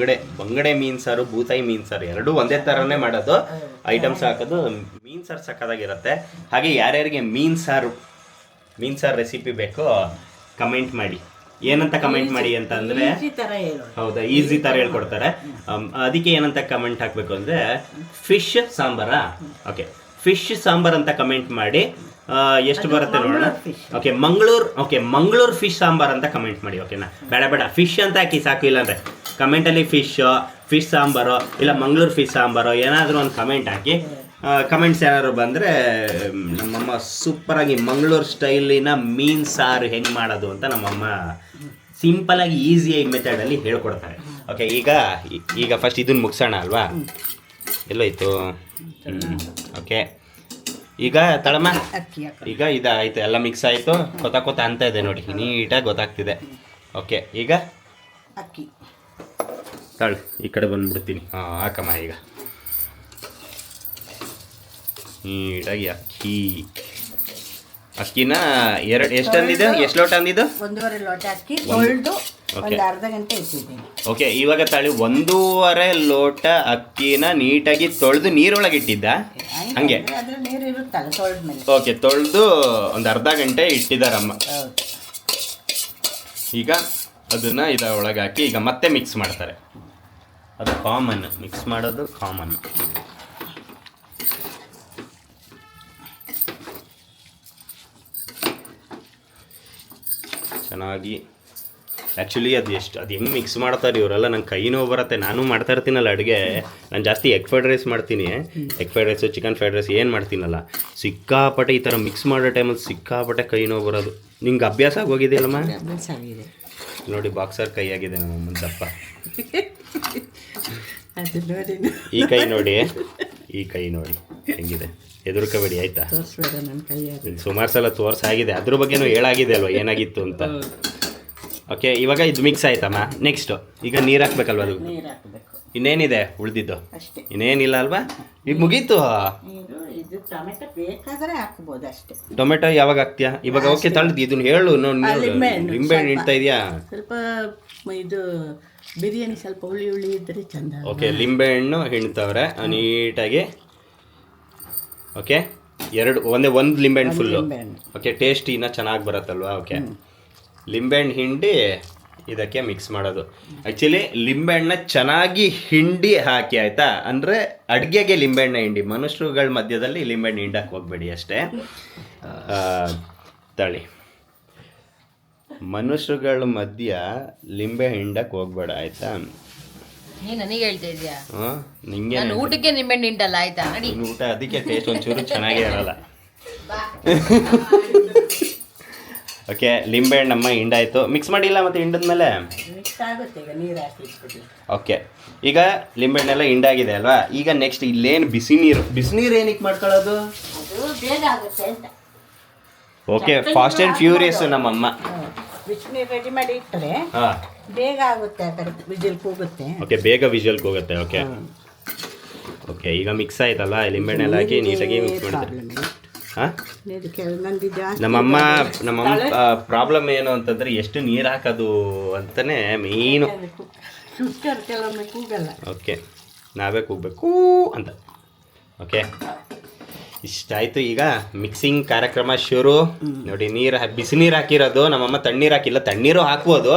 ಬಂಗಡೆ ಮೀನು ಸಾರು, ಬೂತಾಯಿ ಮೀನು ಸಾರು ಎರಡೂ ಒಂದೇ ಥರನೇ ಮಾಡೋದು, ಐಟಮ್ಸ್ ಹಾಕೋದು. ಮೀನು ಸಾರು ಸಖತ್ತಾಗಿರುತ್ತೆ. ಹಾಗೆ ಯಾರ್ಯಾರಿಗೆ ಮೀನು ಸಾರು ರೆಸಿಪಿ ಬೇಕೋ ಕಮೆಂಟ್ ಮಾಡಿ. ಏನಂತ ಕಮೆಂಟ್ ಮಾಡಿ ಅಂತ ಅಂದರೆ, ಈ ಥರ ಹೇಳೋದು. ಹೌದಾ, ಈಸಿ ಥರ ಹೇಳ್ಕೊಡ್ತಾರೆ. ಅದಕ್ಕೆ ಏನಂತ ಕಮೆಂಟ್ ಹಾಕಬೇಕು ಅಂದರೆ ಫಿಶ್ ಸಾಂಬಾರಾ? ಓಕೆ ಫಿಶ್ ಸಾಂಬಾರ್ ಅಂತ ಕಮೆಂಟ್ ಮಾಡಿ. ಎಷ್ಟು ಬರುತ್ತೆ ನೋಡೋಣ. ಮಂಗಳೂರು ಫಿಶ್ ಸಾಂಬಾರ್ ಅಂತ ಕಮೆಂಟ್ ಮಾಡಿ. ಓಕೆನಾ? ಬೇಡ ಫಿಶ್ ಅಂತ ಹಾಕಿ ಸಾಕು. ಇಲ್ಲಾಂದರೆ ಕಮೆಂಟಲ್ಲಿ ಫಿಶ್ ಸಾಂಬಾರು ಇಲ್ಲ ಮಂಗಳೂರು ಫಿಶ್ ಸಾಂಬಾರು ಏನಾದರೂ ಒಂದು ಕಮೆಂಟ್ ಹಾಕಿ. ಕಮೆಂಟ್ಸ್ ಏನಾದ್ರು ಬಂದರೆ ನಮ್ಮಮ್ಮ ಸೂಪರಾಗಿ ಮಂಗಳೂರು ಸ್ಟೈಲಿನ ಮೀನು ಸಾರು ಹೆಂಗೆ ಮಾಡೋದು ಅಂತ ನಮ್ಮಮ್ಮ ಸಿಂಪಲಾಗಿ ಈಸಿಯಾಗಿ ಮೆಥಡಲ್ಲಿ ಹೇಳ್ಕೊಡ್ತಾರೆ. ಓಕೆ ಈಗ ಫಸ್ಟ್ ಇದನ್ನು ಮುಗಿಸೋಣ ಅಲ್ವಾ? ಎಲ್ಲೋಯ್ತು? ಓಕೆ ಈಗ ತಳಮ್ಮ, ಈಗ ಇದಾಯಿತು, ಎಲ್ಲ ಮಿಕ್ಸ್ ಆಯಿತು. ಕೊತ ಅಂತ ಇದೆ ನೋಡಿ, ನೀಟಾಗಿ ಗೊತ್ತಾಗ್ತಿದೆ. ಓಕೆ ಈಗ ಅಕ್ಕಿ ತಳ ಈ ಕಡೆ ಬಂದುಬಿಡ್ತೀನಿ. ಹಾಕಮ್ಮ ಈಗ ನೀಟಾಗಿ ಅಕ್ಕಿನ ಎಷ್ಟು ಅಂದಿದ್ದು? ಎಷ್ಟು ಲೋಟ ಅಂದಿದ್ದು? 1.5 ಲೋಟ ಅಕ್ಕಿ ತೊಳೆದು ಒಂದು ಅರ್ಧ ಗಂಟೆ ಇಟ್ಟಿದ್ದೀನಿ. ಓಕೆ ಇವಾಗ ತಾಳಿ 1.5 ಲೋಟ ಅಕ್ಕಿನ ನೀಟಾಗಿ ತೊಳೆದು ನೀರೊಳಗೆ ಇಟ್ಟಿದ್ದ ಹಂಗೆ? ಅದ್ರ ನೀರು ಇರುತ್ತಲ್ಲ ತೊಳೆದ್ಮೇಲೆ. ಓಕೆ ತೊಳೆದು ಒಂದು ಅರ್ಧ ಗಂಟೆ ಇಟ್ಟಿದ್ದಾರಮ್ಮ. ಈಗ ಅದನ್ನು ಒಳಗೆ ಹಾಕಿ ಈಗ ಮತ್ತೆ ಮಿಕ್ಸ್ ಮಾಡ್ತಾರೆ. ಅದು ಕಾಮನ್, ಮಿಕ್ಸ್ ಮಾಡೋದು ಕಾಮನ್. ಚೆನ್ನಾಗಿ ಆ್ಯಕ್ಚುಲಿ ಅದು ಹೆಂಗೆ ಮಿಕ್ಸ್ ಮಾಡ್ತಾರೆ ಇವರೆಲ್ಲ. ನಂಗೆ ಕೈ ನೋವು ಬರುತ್ತೆ. ನಾನು ಮಾಡ್ತಾ ಇರ್ತೀನಲ್ಲ ಅಡುಗೆ. ನಾನು ಜಾಸ್ತಿ ಎಗ್ ಫ್ರೈಡ್ ರೈಸ್ ಮಾಡ್ತೀನಿ. Egg fried rice, chicken fried rice ಏನು ಮಾಡ್ತೀನಲ್ಲ, ಸಿಕ್ಕಾಪಟ್ಟೆ ಈ ಥರ ಮಿಕ್ಸ್ ಮಾಡೋ ಟೈಮಲ್ಲಿ ಸಿಕ್ಕಾಪಟ್ಟೆ ಕೈ ನೋವು ಬರೋದು. ನಿಂಗೆ ಅಭ್ಯಾಸ ಆಗೋಗಿದೆಯಲ್ಲಮ್ಮ? ಅಭ್ಯಾಸ ಆಗಿದೆ ನೋಡಿ, ಬಾಕ್ಸರ್ ಕೈ ಆಗಿದೆ ನಮ್ಮ ದಪ್ಪ. ಅದು ನೋಡಿ ಈ ಕೈ ನೋಡಿ, ಈ ಕೈ ನೋಡಿ ಹೆಂಗಿದೆ, ಎದುರ್ಕೋಬೇಡಿ ಆಯ್ತಾ. ತೋರಿಸ್ಬೇಡ ನನ್ನ ಕೈಯಾಗ. ಸುಮಾರು ಸಲ ತೋರ್ಸಾಗಿದೆ, ಅದ್ರ ಬಗ್ಗೆನೂ ಹೇಳಾಗಿದೆ ಅಲ್ವಾ ಏನಾಗಿತ್ತು ಅಂತ. ಓಕೆ, ಇವಾಗ ಇದು ಮಿಕ್ಸ್ ಆಯ್ತಮ್ಮ. ನೆಕ್ಸ್ಟು ಈಗ ನೀರು ಹಾಕ್ಬೇಕಲ್ವ ಅದು? ನೀರು ಹಾಕಬೇಕು ಇನ್ನೇನಿದೆ ಉಳಿದಿದ್ದು? ಅಷ್ಟೇ. ಇನ್ನೇನಿಲ್ಲ ಅಲ್ವಾ? ಈಗ ಮುಗೀತು. ನೀರು ಇದು ಟೊಮೆಟೊ ಬೇಕಾದರೆ ಹಾಕ್ಬೋದು ಅಷ್ಟೇ. ಟೊಮೆಟೊ ಯಾವಾಗ ಹಾಕ್ತೀಯಾ ಇವಾಗ? ಓಕೆ ತಳ್ದು ಇದನ್ನ ಹೇಳು. ನಿಂಬೆ ಹಣ್ಣು ಇಡ್ತಾ ಇದೆಯಾ? ಸ್ವಲ್ಪ ಇದು ಬಿರಿಯಾನಿ ಸ್ವಲ್ಪ ಹುಳಿ ಹುಳಿ ಇದ್ರೆ ಚಂದ. ಓಕೆ, ಲಿಂಬೆ ಹಣ್ಣು ಹಿಂಡ್ತವ್ರೆ ನೀಟಾಗಿ. ಓಕೆ, ಒಂದು ಲಿಂಬೆಹಣ್ಣು ಫುಲ್ಲು. ಲಿಂಬೆಹಣ್ಣು. ಓಕೆ, ಟೇಸ್ಟ್ ಇನ್ನೂ ಚೆನ್ನಾಗಿ ಬರುತ್ತಲ್ವಾ? ಓಕೆ, ಲಿಂಬೆಹಣ್ಣು ಹಿಂಡಿ ಇದಕ್ಕೆ ಮಿಕ್ಸ್ ಮಾಡೋದು. ಆ್ಯಕ್ಚುಲಿ ಲಿಂಬೆಹಣ್ಣನ್ನ ಚೆನ್ನಾಗಿ ಹಿಂಡಿ ಹಾಕಿ ಆಯಿತಾ. ಅಂದರೆ ಅಡುಗೆಗೆ ಲಿಂಬೆಹಣ್ಣ ಹಿಂಡಿ, ಮನುಷ್ಯರುಗಳ ಮಧ್ಯದಲ್ಲಿ ಲಿಂಬೆಹಣ್ಣು ಹಿಂಡಕ್ಕೆ ಹೋಗಬೇಡಿ ಅಷ್ಟೇ. ತಳಿ ಮನುಷ್ಯರುಗಳ ಮಧ್ಯ ಲಿಂಬೆ ಹಿಂಡಕ್ಕೆ ಹೋಗ್ಬೇಡ ಆಯಿತಾ. ನೀ ನನಗೆ ಹೇಳ್ತಾ ಇದೀಯಾ? ಹಾಂ, ನಿಂಗೆ ನಾನು ಊಟಕ್ಕೆ ನಿಂಬೆಹಣ್ಣು ಹಿಂಡಲ್ಲ ಆಯ್ತಾ? ನಡಿ. ನಿನ್ನ ಊಟ ಅದಕ್ಕೆ ಟೇಸ್ಟ್ ಒಂಚೂರು ಚೆನ್ನಾಗೇ ಇರಲ್ಲ. ಓಕೆ, ಲಿಂಬೆಹಣ್ಣಮ್ಮ ಹಿಂಡಾಯ್ತು. ಮಿಕ್ಸ್ ಮಾಡಿಲ್ಲ ಮತ್ತೆ ಹಿಂಡಿದ್ಮೇಲೆ ಮಿಕ್ಸ್ ಆಗುತ್ತೆ. ಈಗ ನೀರು ಹಾಕಿ. ಓಕೆ, ಈಗ ಲಿಂಬೆಹಣ್ಣೆಲ್ಲ ಹಿಂಡಾಗಿದೆ ಅಲ್ವಾ? ಈಗ ನೆಕ್ಸ್ಟ್ ಇಲ್ಲೇನು ಬಿಸಿನೀರು ಏನಕ್ಕೆ ಮಾಡ್ಕೊಳ್ಳೋದು? ಅದು ಬೇಗ ಆಗುತ್ತೆ ಅಂತ. ಓಕೆ, ಫಾಸ್ಟ್ ಆ್ಯಂಡ್ ಫ್ಯೂರಿಯಸ್ ನಮ್ಮಮ್ಮ. ಬಿಸಿನೀರು ರೆಡಿ ಮಾಡಿ ಇಟ್ಟರೆ ಹಾಂ, ಬೇಗ ಆಗುತ್ತೆ. ಆ ಕಡೆ ವಿಜಿಲ್ ಕೂಗುತ್ತೆ. ಓಕೆ, ಬೇಗ ವಿಜಲ್ಗೆ ಹೋಗುತ್ತೆ. ಓಕೆ ಓಕೆ, ಈಗ ಮಿಕ್ಸ್ ಆಯ್ತಲ್ಲ, ಲಿಂಬೆಹಣ್ಣೆಲ್ಲ ಹಾಕಿ ನೀಟಾಗಿ ಮಿಕ್ಸ್ ಮಾಡಿದ್ರೆ. ಹಾಂ, ನಮ್ಮಮ್ಮ ಪ್ರಾಬ್ಲಮ್ ಏನು ಅಂತಂದ್ರೆ ಎಷ್ಟು ನೀರು ಹಾಕೋದು ಅಂತಾನೆ ಮೇಯ್ನು. ಕುಕ್ಕರ್ ಕೆಲವೊಮ್ಮೆ ಕೂಗಲ್ಲ. ಓಕೆ, ನಾವೇ ಕೂಗಬೇಕು ಅಂತ. ಓಕೆ, ಇಷ್ಟಾಯಿತು. ಈಗ ಮಿಕ್ಸಿಂಗ್ ಕಾರ್ಯಕ್ರಮ ಶುರು. ನೋಡಿ, ಬಿಸಿನೀರು ಹಾಕಿರೋದು. ನಮ್ಮಮ್ಮ ತಣ್ಣೀರು ಹಾಕಿಲ್ಲ. ತಣ್ಣೀರು ಹಾಕ್ಬೋದು.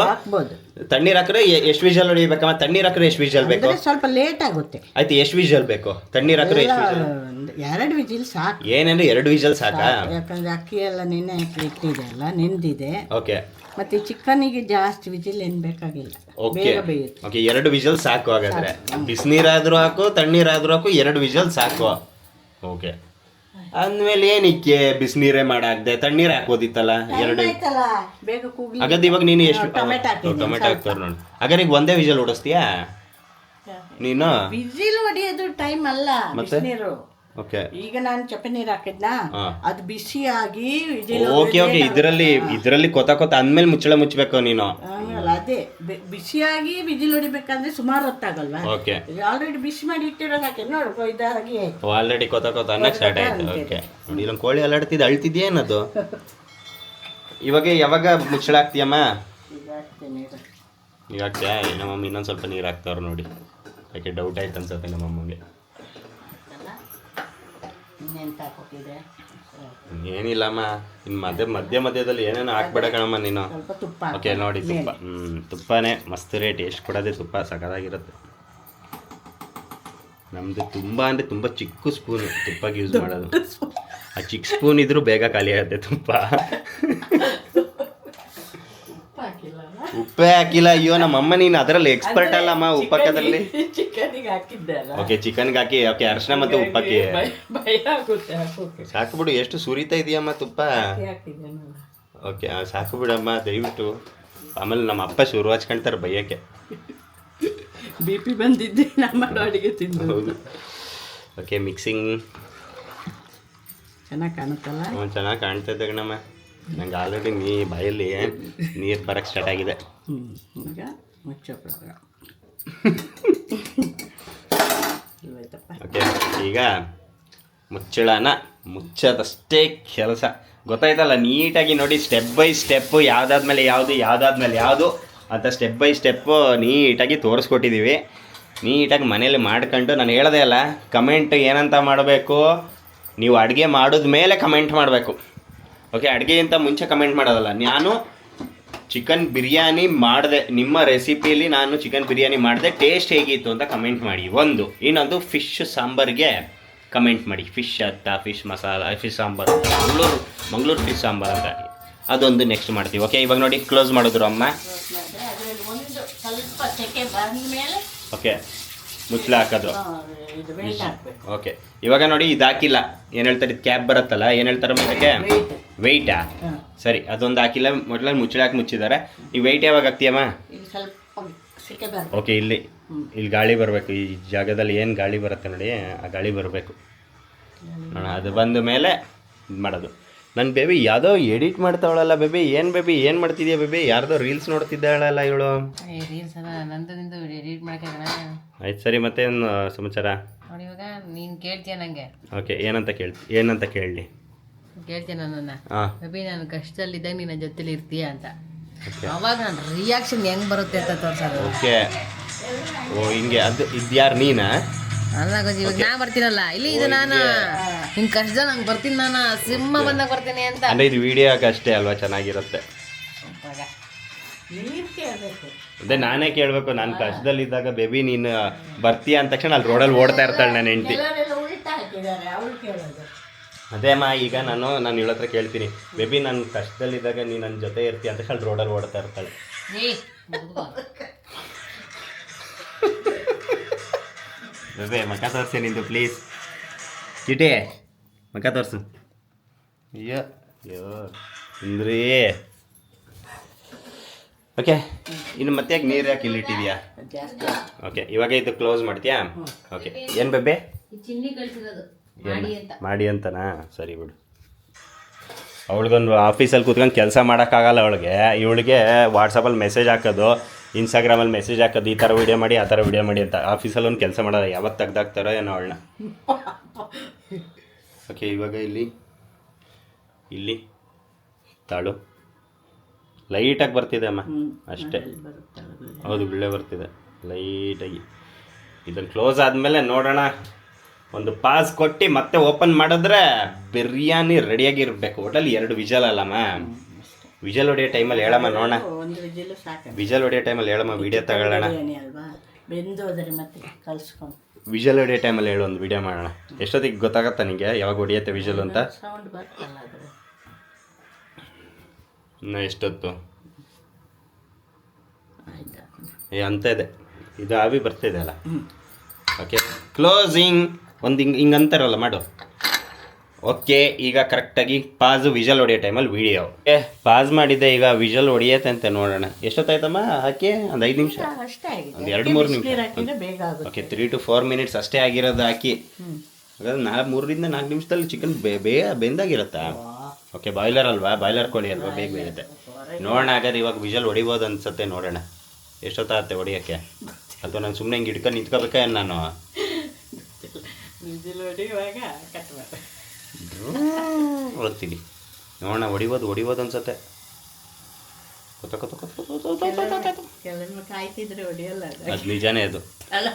ತಣ್ಣೀರು ಹಾಕಿದ್ರೆ ಎಷ್ಟು ವಿಜಲ್ ಹೊಡಿಬೇಕಮ್ಮ? ತಣ್ಣೀರು ಹಾಕಿದ್ರೆ ಎಷ್ಟು ವಿಜಲ್ ಬೇಕು? ಸ್ವಲ್ಪ ಲೇಟ್ ಆಗುತ್ತೆ. ಆಯ್ತು, ಎಷ್ಟು ವಿಜಲ್ ಬೇಕು? ತಣ್ಣೀರು ಹಾಕಿದ್ರೆ ಎಷ್ಟು ವಿಜಲ್? 2 ವಿಜಿಲ್ ಸಾಕು. ಏನೇನು 2 ವಿಜಲ್ ಸಾಕಾ? ಯಾಕಂದ್ರೆ ಅಕ್ಕಿ ಎಲ್ಲ ನೆನೆ ಹಾಕಿ ಇಟ್ಟಿದೆ ಅಲ್ಲ, ನೆಂದಿದೆ. ಓಕೆ, ಮತ್ತೆ ಚಿಕನ್ನಿಗೆ ಜಾಸ್ತಿ ವಿಜಿಲ್ ಏನು ಬೇಕಾಗಿಲ್ಲ, ಬೇಗ ಬೇಯುತ್ತೆ. ಓಕೆ, 2 ವಿಜಲ್ ಸಾಕು. ಹಾಗಾದ್ರೆ ಬಿಸಿನೀರಾದ್ರೂ ಹಾಕು, ತಣ್ಣೀರಾದ್ರೂ ಹಾಕು, 2 ವಿಜಲ್ ಸಾಕು. ಓಕೆ, ಅಂದ್ಮೇಲೆ ಏನಕ್ಕೆ ಬಿಸಿನೀರೇ ಮಾಡಾಕ್ದೆ? ತಣ್ಣೀರು ಹಾಕೋದಿತ್ತಲ್ಲ 2. ಬೇಗ ಕೂಗಿ. ಹಾಗಾದ್ರೆ ಇವಾಗ ನೀನು ಎಷ್ಟು ಟೊಮೆಟೊ ಹಾಕ್ತಾರೆ ನೋಡಿ. ಹಾಗಾದ್ರೆ ಈಗ ಒಂದೇ ವಿಜಲ್ ಹೊಡಿಸ್ತೀಯಾ ನೀನು? ವಿಜಿಲ್ ಹೊಡಿಯೋದು ಟೈಮ್ ಅಲ್ಲ, ಬಿಸಿನೀರು. ಓಕೆ, ಈಗ ನಾನು ಚಪ್ಪೆ ನೀರು ಹಾಕಿದ್ನಾ, ಅದು ಬಿಸಿಯಾಗಿ ಓಕೆ ಓಕೆ, ಇದರಲ್ಲಿ ಕೊತ ಅಂದ್ಮೇಲೆ ಮುಚ್ಚಬೇಕು ನೀನು. ಅದೇ ಬಿಸಿಯಾಗಿ ವಿಜಿಲ್ ಹೊಡಿಬೇಕಂದ್ರೆ ಸುಮಾರು ಹೊತ್ತಾಗಲ್ವಾ? ಓಕೆ, ಆಲ್ರೆಡಿ ಬಿಸಿ ಮಾಡಿ ಇಟ್ಟಿರೋದು ಹಾಕಿ ನೋಡು, ಇದಾಗಿ ಆಲ್ರೆಡಿ ಕೊತ ಅನ್ನಕ್ಕೆ ಸ್ಟಾರ್ಟ್ ಆಯ್ತು. ಓಕೆ, ನೋಡಿ, ಇಲ್ಲೊಂದು ಕೋಳಿ ಅಲ್ಲಾಡ್ತಿದ್ಯೇನದು? ಇವಾಗ ಯಾವಾಗ ಮುಚ್ಚಳ ಹಾಕ್ತೀಯಮ್ಮ? ಈಗ ಹಾಕ್ತೀಯಾ? ನಮ್ಮಮ್ಮ ಇನ್ನೊಂದು ಸ್ವಲ್ಪ ನೀರು ಹಾಕ್ತಾವ್ರು ನೋಡಿ. ಯಾಕೆ ಡೌಟ್ ಆಯ್ತು ಅನ್ಸುತ್ತೆ ನಮ್ಮಮ್ಮಗೆ. ಏನಿಲ್ಲಮ್ಮ, ಇನ್ನು ಮಧ್ಯದಲ್ಲಿ ಏನೇನು ಹಾಕ್ಬೇಡ ಕಣಮ್ಮ ನೀನು. ಓಕೆ, ನೋಡಿ ತುಪ್ಪ. ತುಪ್ಪನೇ ಮಸ್ತ್ ರೇಟ್. ಎಷ್ಟು ಕೊಡೋದೆ ತುಪ್ಪ ಸಖತ್ತಾಗಿರುತ್ತೆ ನಮ್ಮದು. ತುಂಬ ಅಂದರೆ ತುಂಬ ಚಿಕ್ಕ ಸ್ಪೂನು ತುಪ್ಪಕ್ಕೆ ಯೂಸ್ ಮಾಡೋದು. ಆ ಚಿಕ್ಕ ಸ್ಪೂನ್ ಇದ್ರೂ ಬೇಗ ಖಾಲಿ ಆಗುತ್ತೆ ತುಪ್ಪ. ಉಪ್ಪೇ ಹಾಕಿಲ್ಲ. ಅಯ್ಯೋ ನಮ್ಮಮ್ಮ, ನೀನು ಅದರಲ್ಲಿ ಎಕ್ಸ್ಪರ್ಟ್ ಅಲ್ಲಮ್ಮ ಉಪ್ಪಕ್ಕದಲ್ಲಿ. ಚಿಕನ್ಗೆ ಹಾಕಿದ್ದೆ ಅಲ್ಲ. ಓಕೆ, ಚಿಕನ್ಗೆ ಹಾಕಿ. ಓಕೆ, ಅರಿಶಿನ ಮತ್ತು ಉಪ್ಪಕ್ಕೆ ಸಾಕು ಬಿಡು. ಎಷ್ಟು ಸುರಿತಾ ಇದೆಯಮ್ಮ ತುಪ್ಪ. ಓಕೆ, ಸಾಕು ಬಿಡಮ್ಮ ದಯವಿಟ್ಟು. ಆಮೇಲೆ ನಮ್ಮ ಅಪ್ಪ ಶುರು ಹಚ್ಕೊಳ್ತಾರೆ ಬೈಯಕ್ಕೆ. BP ಬಂದಿದ್ದೆ ನಮ್ಮ ಅಡುಗೆ ತಿಂದು. ಹೌದು. ಓಕೆ, ಮಿಕ್ಸಿಂಗ್ ಚೆನ್ನಾಗಿ ಕಾಣುತ್ತಲ್ಲ? ಚೆನ್ನಾಗಿ ಕಾಣ್ತಾ ಇದ್ದೆ ಕಣಮ್ಮ. ನಂಗೆ ಆಲ್ರೆಡಿ ಬಾಯಲ್ಲಿ ನೀರು ಬರೋಕ್ಕೆ ಸ್ಟಾರ್ಟ್ ಆಗಿದೆ. ಈಗ ಮುಚ್ಚಪ್ಪ. ಓಕೆ, ಈಗ ಮುಚ್ಚದಷ್ಟೇ ಕೆಲಸ. ಗೊತ್ತಾಯ್ತಲ್ಲ? ನೀಟಾಗಿ ನೋಡಿ, ಸ್ಟೆಪ್ ಬೈ ಸ್ಟೆಪ್ಪು ಯಾವುದಾದ್ಮೇಲೆ ಯಾವುದು ಅಂತ ಸ್ಟೆಪ್ ಬೈ ಸ್ಟೆಪ್ಪು ನೀಟಾಗಿ ತೋರಿಸ್ಕೊಟ್ಟಿದ್ದೀವಿ. ನೀಟಾಗಿ ಮನೇಲಿ ಮಾಡ್ಕೊಂಡು, ನಾನು ಹೇಳ್ದೆ ಅಲ್ಲ, ಕಮೆಂಟ್ ಏನಂತ ಮಾಡಬೇಕು, ನೀವು ಅಡುಗೆ ಮಾಡಿದ್ಮೇಲೆ ಕಮೆಂಟ್ ಮಾಡಬೇಕು. ಓಕೆ, ಅಡುಗೆಗಿಂತ ಮುಂಚೆ ಕಮೆಂಟ್ ಮಾಡೋದಲ್ಲ. ನಾನು ಚಿಕನ್ ಬಿರಿಯಾನಿ ಮಾಡಿದೆ, ನಿಮ್ಮ ರೆಸಿಪಿಯಲ್ಲಿ ನಾನು ಚಿಕನ್ ಬಿರಿಯಾನಿ ಮಾಡಿದೆ, ಟೇಸ್ಟ್ ಹೇಗಿತ್ತು ಅಂತ ಕಮೆಂಟ್ ಮಾಡಿ. ಇನ್ನೊಂದು ಫಿಶ್ ಸಾಂಬಾರಿಗೆ ಕಮೆಂಟ್ ಮಾಡಿ. Fish fish masala, fish sambar ಅಂತ, ಮಂಗಳೂರು ಫಿಶ್ ಸಾಂಬಾರು ಅಂತ. ಅದೊಂದು ನೆಕ್ಸ್ಟ್ ಮಾಡ್ತೀವಿ. ಓಕೆ, ಇವಾಗ ನೋಡಿ ಕ್ಲೋಸ್ ಮಾಡಿದ್ರು ಅಮ್ಮ. ಓಕೆ, ಮುಚ್ಚಳ ಹಾಕೋದು. ಓಕೆ, ಇವಾಗ ನೋಡಿ, ಇದು ಹಾಕಿಲ್ಲ. ಏನು ಹೇಳ್ತಾರೆ, ಇದು ಕ್ಯಾಪ್ ಬರುತ್ತಲ್ಲ, ಏನು ಹೇಳ್ತಾರೆ ಅದಕ್ಕೆ? ವೆಯ್ಟಾ? ಸರಿ, ಅದೊಂದು ಹಾಕಿಲ್ಲ. ಮೊದಲೇ ಮುಚ್ಚಳ ಹಾಕಿ ಮುಚ್ಚಿದ್ದಾರೆ. ಈ ವೆಯ್ಟ್ ಯಾವಾಗ ಹಾಕ್ತೀಯಮ್ಮ? ಸಿಕ್ಕೆ ಬರ್ತದೆ. ಓಕೆ, ಇಲ್ಲಿ ಗಾಳಿ ಬರಬೇಕು. ಈ ಜಾಗದಲ್ಲಿ ಏನು ಗಾಳಿ ಬರುತ್ತೆ ನೋಡಿ, ಆ ಗಾಳಿ ಬರಬೇಕು. ಅದು ಬಂದ ಮೇಲೆ ಇದು ಮಾಡೋದು. ನನ್ನ ಬೇಬಿ ಯಾವುದೋ ಎಡಿಟ್ ಮಾಡ್ತಾವಳಲ್ಲ ಬೇಬಿ. ಏನು ಬೇಬಿ, ಏನು ಮಾಡ್ತಿದ್ಯಾ ಬೇಬಿ? ಯಾರ್ದೋ ರೀಲ್ಸ್ ನೋಡ್ತಿದ್ದಾಳಲ್ಲ ಇವಳು. ರೀಲ್ಸ್ ನಂದು ನಿಂದು ಎಡಿಟ್ ಮಾಡ್ಕೋಣ. ಆಯ್ತು ಸರಿ, ಮತ್ತೇನು ಸಮಾಚಾರ? ನೋಡಿ ಇವಾಗ ನೀನು ಕೇಳ್ತೀಯ ನನಗೆ. ಓಕೆ, ಏನಂತ ಕೇಳಲಿ? ಕೇಳ್ತೀಯ ನನ್ನನ್ನು, ಹಾಂ, ಬೇಬಿ ನಾನು ಕಷ್ಟದಲ್ಲಿದ್ದಾಗ ನೀನು ನನ್ನ ಜೊತೆಲಿ ಇರ್ತೀಯ ಅಂತ. ಅವಾಗ ನನ್ನ ರಿಯಾಕ್ಷನ್ ಹೆಂಗೆ ಬರುತ್ತೆ ಅಂತ ತೋರ್ಸೋದು. ಓಕೆ. ಓ ಹಿಂಗೆ, ಅದು ಇದ್ಯಾರು ನೀನಾ? ಅಲ್ಲ ಗೊಜ್ಜಿ, ಇವಾಗ ನಾ ಬರ್ತೀನಲ್ಲ ಇಲ್ಲಿ, ಇದು ನಾನು ಹಿಂಗೆ ಕಷ್ಟದಲ್ಲಿ ನಂಗೆ ಬರ್ತೀನಿ, ನಾನು ಸಿಂಹ ಬಂದಾಗ ಬರ್ತೀನಿ ಅಂತ. ಅಂದರೆ ಇದು ವಿಡಿಯೋಕ್ಕೆ ಅಷ್ಟೇ ಅಲ್ವಾ ಚೆನ್ನಾಗಿರುತ್ತೆ? ನೀರು ಕೇಳಬೇಕು. ಅದೇ ನಾನೇ ಕೇಳಬೇಕು. ನಾನು ಕಷ್ಟದಲ್ಲಿದ್ದಾಗ ಬೇಬಿ ನೀನು ಬರ್ತೀಯ ಅಂದ ತಕ್ಷಣ ಅಲ್ಲಿ ರೋಡಲ್ಲಿ ಓಡ್ತಾ ಇರ್ತಾಳೆ ನನ್ನ ಹೆಂಡತಿ. ಕೆಲವರೆಲ್ಲ ಉಲ್ಟಾ ಹಾಕಿದ್ದಾರೆ, ಅವಳು ಕೇಳೋದು. ಅದೇ ಅಮ್ಮ, ಈಗ ನಾನು ಇವಳ ಹತ್ರ ಕೇಳ್ತೀನಿ, ಬೇಬಿ ನಾನು ಕಷ್ಟದಲ್ಲಿದ್ದಾಗ ನೀನು ನನ್ನ ಜೊತೆ ಇರ್ತೀಯ ಅಂತ ಅಲ್ಲಿ ರೋಡಲ್ಲಿ ಓಡ್ತಾ ಇರ್ತಾಳೆ. ಬೇಬಿ ಮಕ್ಕ ತೋರಿಸಿ ನಿಂದು ಪ್ಲೀಸ್. ಚಿಟಿ ಮಕ್ಕ ತೋರಿಸು. ಅಯ್ಯೋ ಅಯ್ಯೋ ಅಂದ್ರಿ. ಓಕೆ, ಇನ್ನು ಮತ್ತೆ ಯಾಕೆ ನೀರು ಯಾಕೆ ಇಲ್ಲಿ ಇಟ್ಟಿದ್ಯಾ? ಜಾಸ್ತಿ ಓಕೆ, ಇವಾಗ ಇದು ಕ್ಲೋಸ್ ಮಾಡ್ತೀಯಾ? ಓಕೆ. ಏನು ಬೇಬೆ? ಚಿನ್ನಿ ಕಳ್ಸಿರೋದು ಮಾಡಿ ಅಂತನಾ? ಸರಿ ಬಿಡು. ಅವಳಿಗೊಂದು ಆಫೀಸಲ್ಲಿ ಕೂತ್ಕೊಂಡು ಕೆಲಸ ಮಾಡೋಕ್ಕಾಗಲ್ಲ ಅವಳಿಗೆ. ಇವಳಿಗೆ ವಾಟ್ಸಪ್ಪಲ್ಲಿ ಮೆಸೇಜ್ ಹಾಕೋದು, ಇನ್ಸ್ಟಾಗ್ರಾಮಲ್ಲಿ ಮೆಸೇಜ್ ಹಾಕೋದು, ಈ ಥರ ವೀಡಿಯೋ ಮಾಡಿ ಆ ಥರ ವೀಡಿಯೋ ಮಾಡಿ ಅಂತ. ಆಫೀಸಲ್ಲಿ ಒಂದು ಕೆಲಸ ಮಾಡೋದು, ಯಾವತ್ತು ತೆಗ್ದಾಕ್ತಾರೋ ಏನೋ ಅವಳನ್ನ. ಓಕೆ, ಇವಾಗ ಇಲ್ಲಿ ತಾಳು ಲೈಟಾಗಿ ಬರ್ತಿದೆ ಅಮ್ಮ, ಅಷ್ಟೇ. ಹೌದು, ಬಿಳ್ಳೆ ಬರ್ತಿದೆ ಲೈಟಾಗಿ. ಇದನ್ನು ಕ್ಲೋಸ್ ಆದಮೇಲೆ ನೋಡೋಣ. ಒಂದು ಪಾಸ್ ಕೊಟ್ಟು ಮತ್ತೆ ಓಪನ್ ಮಾಡಿದ್ರೆ ಬಿರಿಯಾನಿ ರೆಡಿಯಾಗಿರ್ಬೇಕು. ಒಟ್ಟಲ್ಲಿ 2 ವಿಜಲ್ ಅಲ್ಲಮ್ಮ. ವಿಜಲ್ ಹೊಡೆಯೋ ಟೈಮಲ್ಲಿ ಹೇಳಮ್ಮ ನೋಡೋಣ. ಒಂದು ವಿಜಿಲು ಸಾಕು. ವಿಜಲ್ ಹೊಡೆಯೋ ಟೈಮಲ್ಲಿ ಹೇಳಮ್ಮ, ವಿಡಿಯೋ ತಗೊಳ್ಳೋಣ. ಬಿರಿಯಾನಿ ಅಲ್ವಾ, ಬೆಂದೋದ್ರೆ ಮತ್ತೆ ಕಲ್ಸ್ಕೊಂಡು. ವಿಜಲ್ ಹೊಡೆಯೋ ಟೈಮಲ್ಲಿ ಹೇಳು, ಒಂದು ವಿಡಿಯೋ ಮಾಡೋಣ. ಎಷ್ಟೊತ್ತಿಗೆ ಗೊತ್ತಾಗತ್ತಾ ನಿಮಗೆ ಯಾವಾಗ ಹೊಡಿಯತ್ತೆ ವಿಜಲ್ ಅಂತ? ಸೌಂಡ್ ಬರ್ತಲ್ಲ ಅದು. ಇನ್ನು ಎಷ್ಟೊತ್ತು? ಆಯ್ತಾ? ಅಂತ ಇದೆ, ಇದು ಆವಿ ಬರ್ತಿದೆ ಅಲ್ಲ. Okay, closing. ಒಂದು ಹಿಂಗೆ ಅಂತಾರಲ್ಲ, ಮಾಡು. ಓಕೆ, ಈಗ ಕರೆಕ್ಟಾಗಿ ಪಾಸು ವಿಜಲ್ ಹೊಡೆಯೋ ಟೈಮಲ್ಲಿ ವಿಡಿಯೋ. ಓಕೆ, ಪಾಸ್ ಮಾಡಿದ್ದೆ. ಈಗ ವಿಜಲ್ ಹೊಡಿಯತ್ತೆ ಅಂತ ನೋಡೋಣ. ಎಷ್ಟೊತ್ತಾಯ್ತಮ್ಮ ಹಾಕಿ? ಒಂದು 5 ನಿಮಿಷ, ಅಷ್ಟೇ ಆಗಿದೆ. ಒಂದು 2-3 ನಿಮಿಷ. ಹಾಕಿದ್ರೆ ಬೇಗ ಆಗುತ್ತೆ. ಓಕೆ, 3 to 4 ಮಿನಿಟ್ಸ್ ಅಷ್ಟೇ ಆಗಿರೋದು ಹಾಕಿ. ಹಾಗಾದ್ರೆ 3ರಿಂದ 4 ನಿಮಿಷದಲ್ಲಿ ಚಿಕನ್ ಬೇಗ ಬೆಂದಾಗಿರುತ್ತಾ? ಓಕೆ, ಬಾಯ್ಲರ್ ಅಲ್ವಾ, ಬಾಯ್ಲರ್ ಕೋಳಿ ಅಲ್ವಾ, ಬೇಗ ಬೇಯುತ್ತೆ. ನೋಡೋಣ ಹಾಗಾದ್ರೆ ಇವಾಗ ವಿಜಲ್ ಹೊಡಿಬೋದು ಅನ್ಸುತ್ತೆ. ನೋಡೋಣ ಎಷ್ಟೊತ್ತಾಗುತ್ತೆ ಹೊಡಿಯೋಕ್ಕೆ. ಅಥವಾ ನಾನು ಸುಮ್ಮನೆ ಹಿಂಗೆ ಇಟ್ಕೊಂಡು ನಿಂತ್ಕೋಬೇಕಾ ನಾನು? ವಿಜಿಲ್ ಹೊಡಿಯುವಾಗ ಕಟ್ ಮಾಡಿ ಹೊಡ್ತೀನಿ. ನೋಡೋಣ, ಹೊಡಿಬೋದು ಅನ್ಸುತ್ತೆ. ಕೆಲವೊಮ್ಮೆ ಕಾಯ್ತಿದ್ರೆ ಹೊಡಿಯಲ್ಲ ಅದು. ಅದು ನಿಜಾನೇ. ಅದು ಅಲ್ಲ,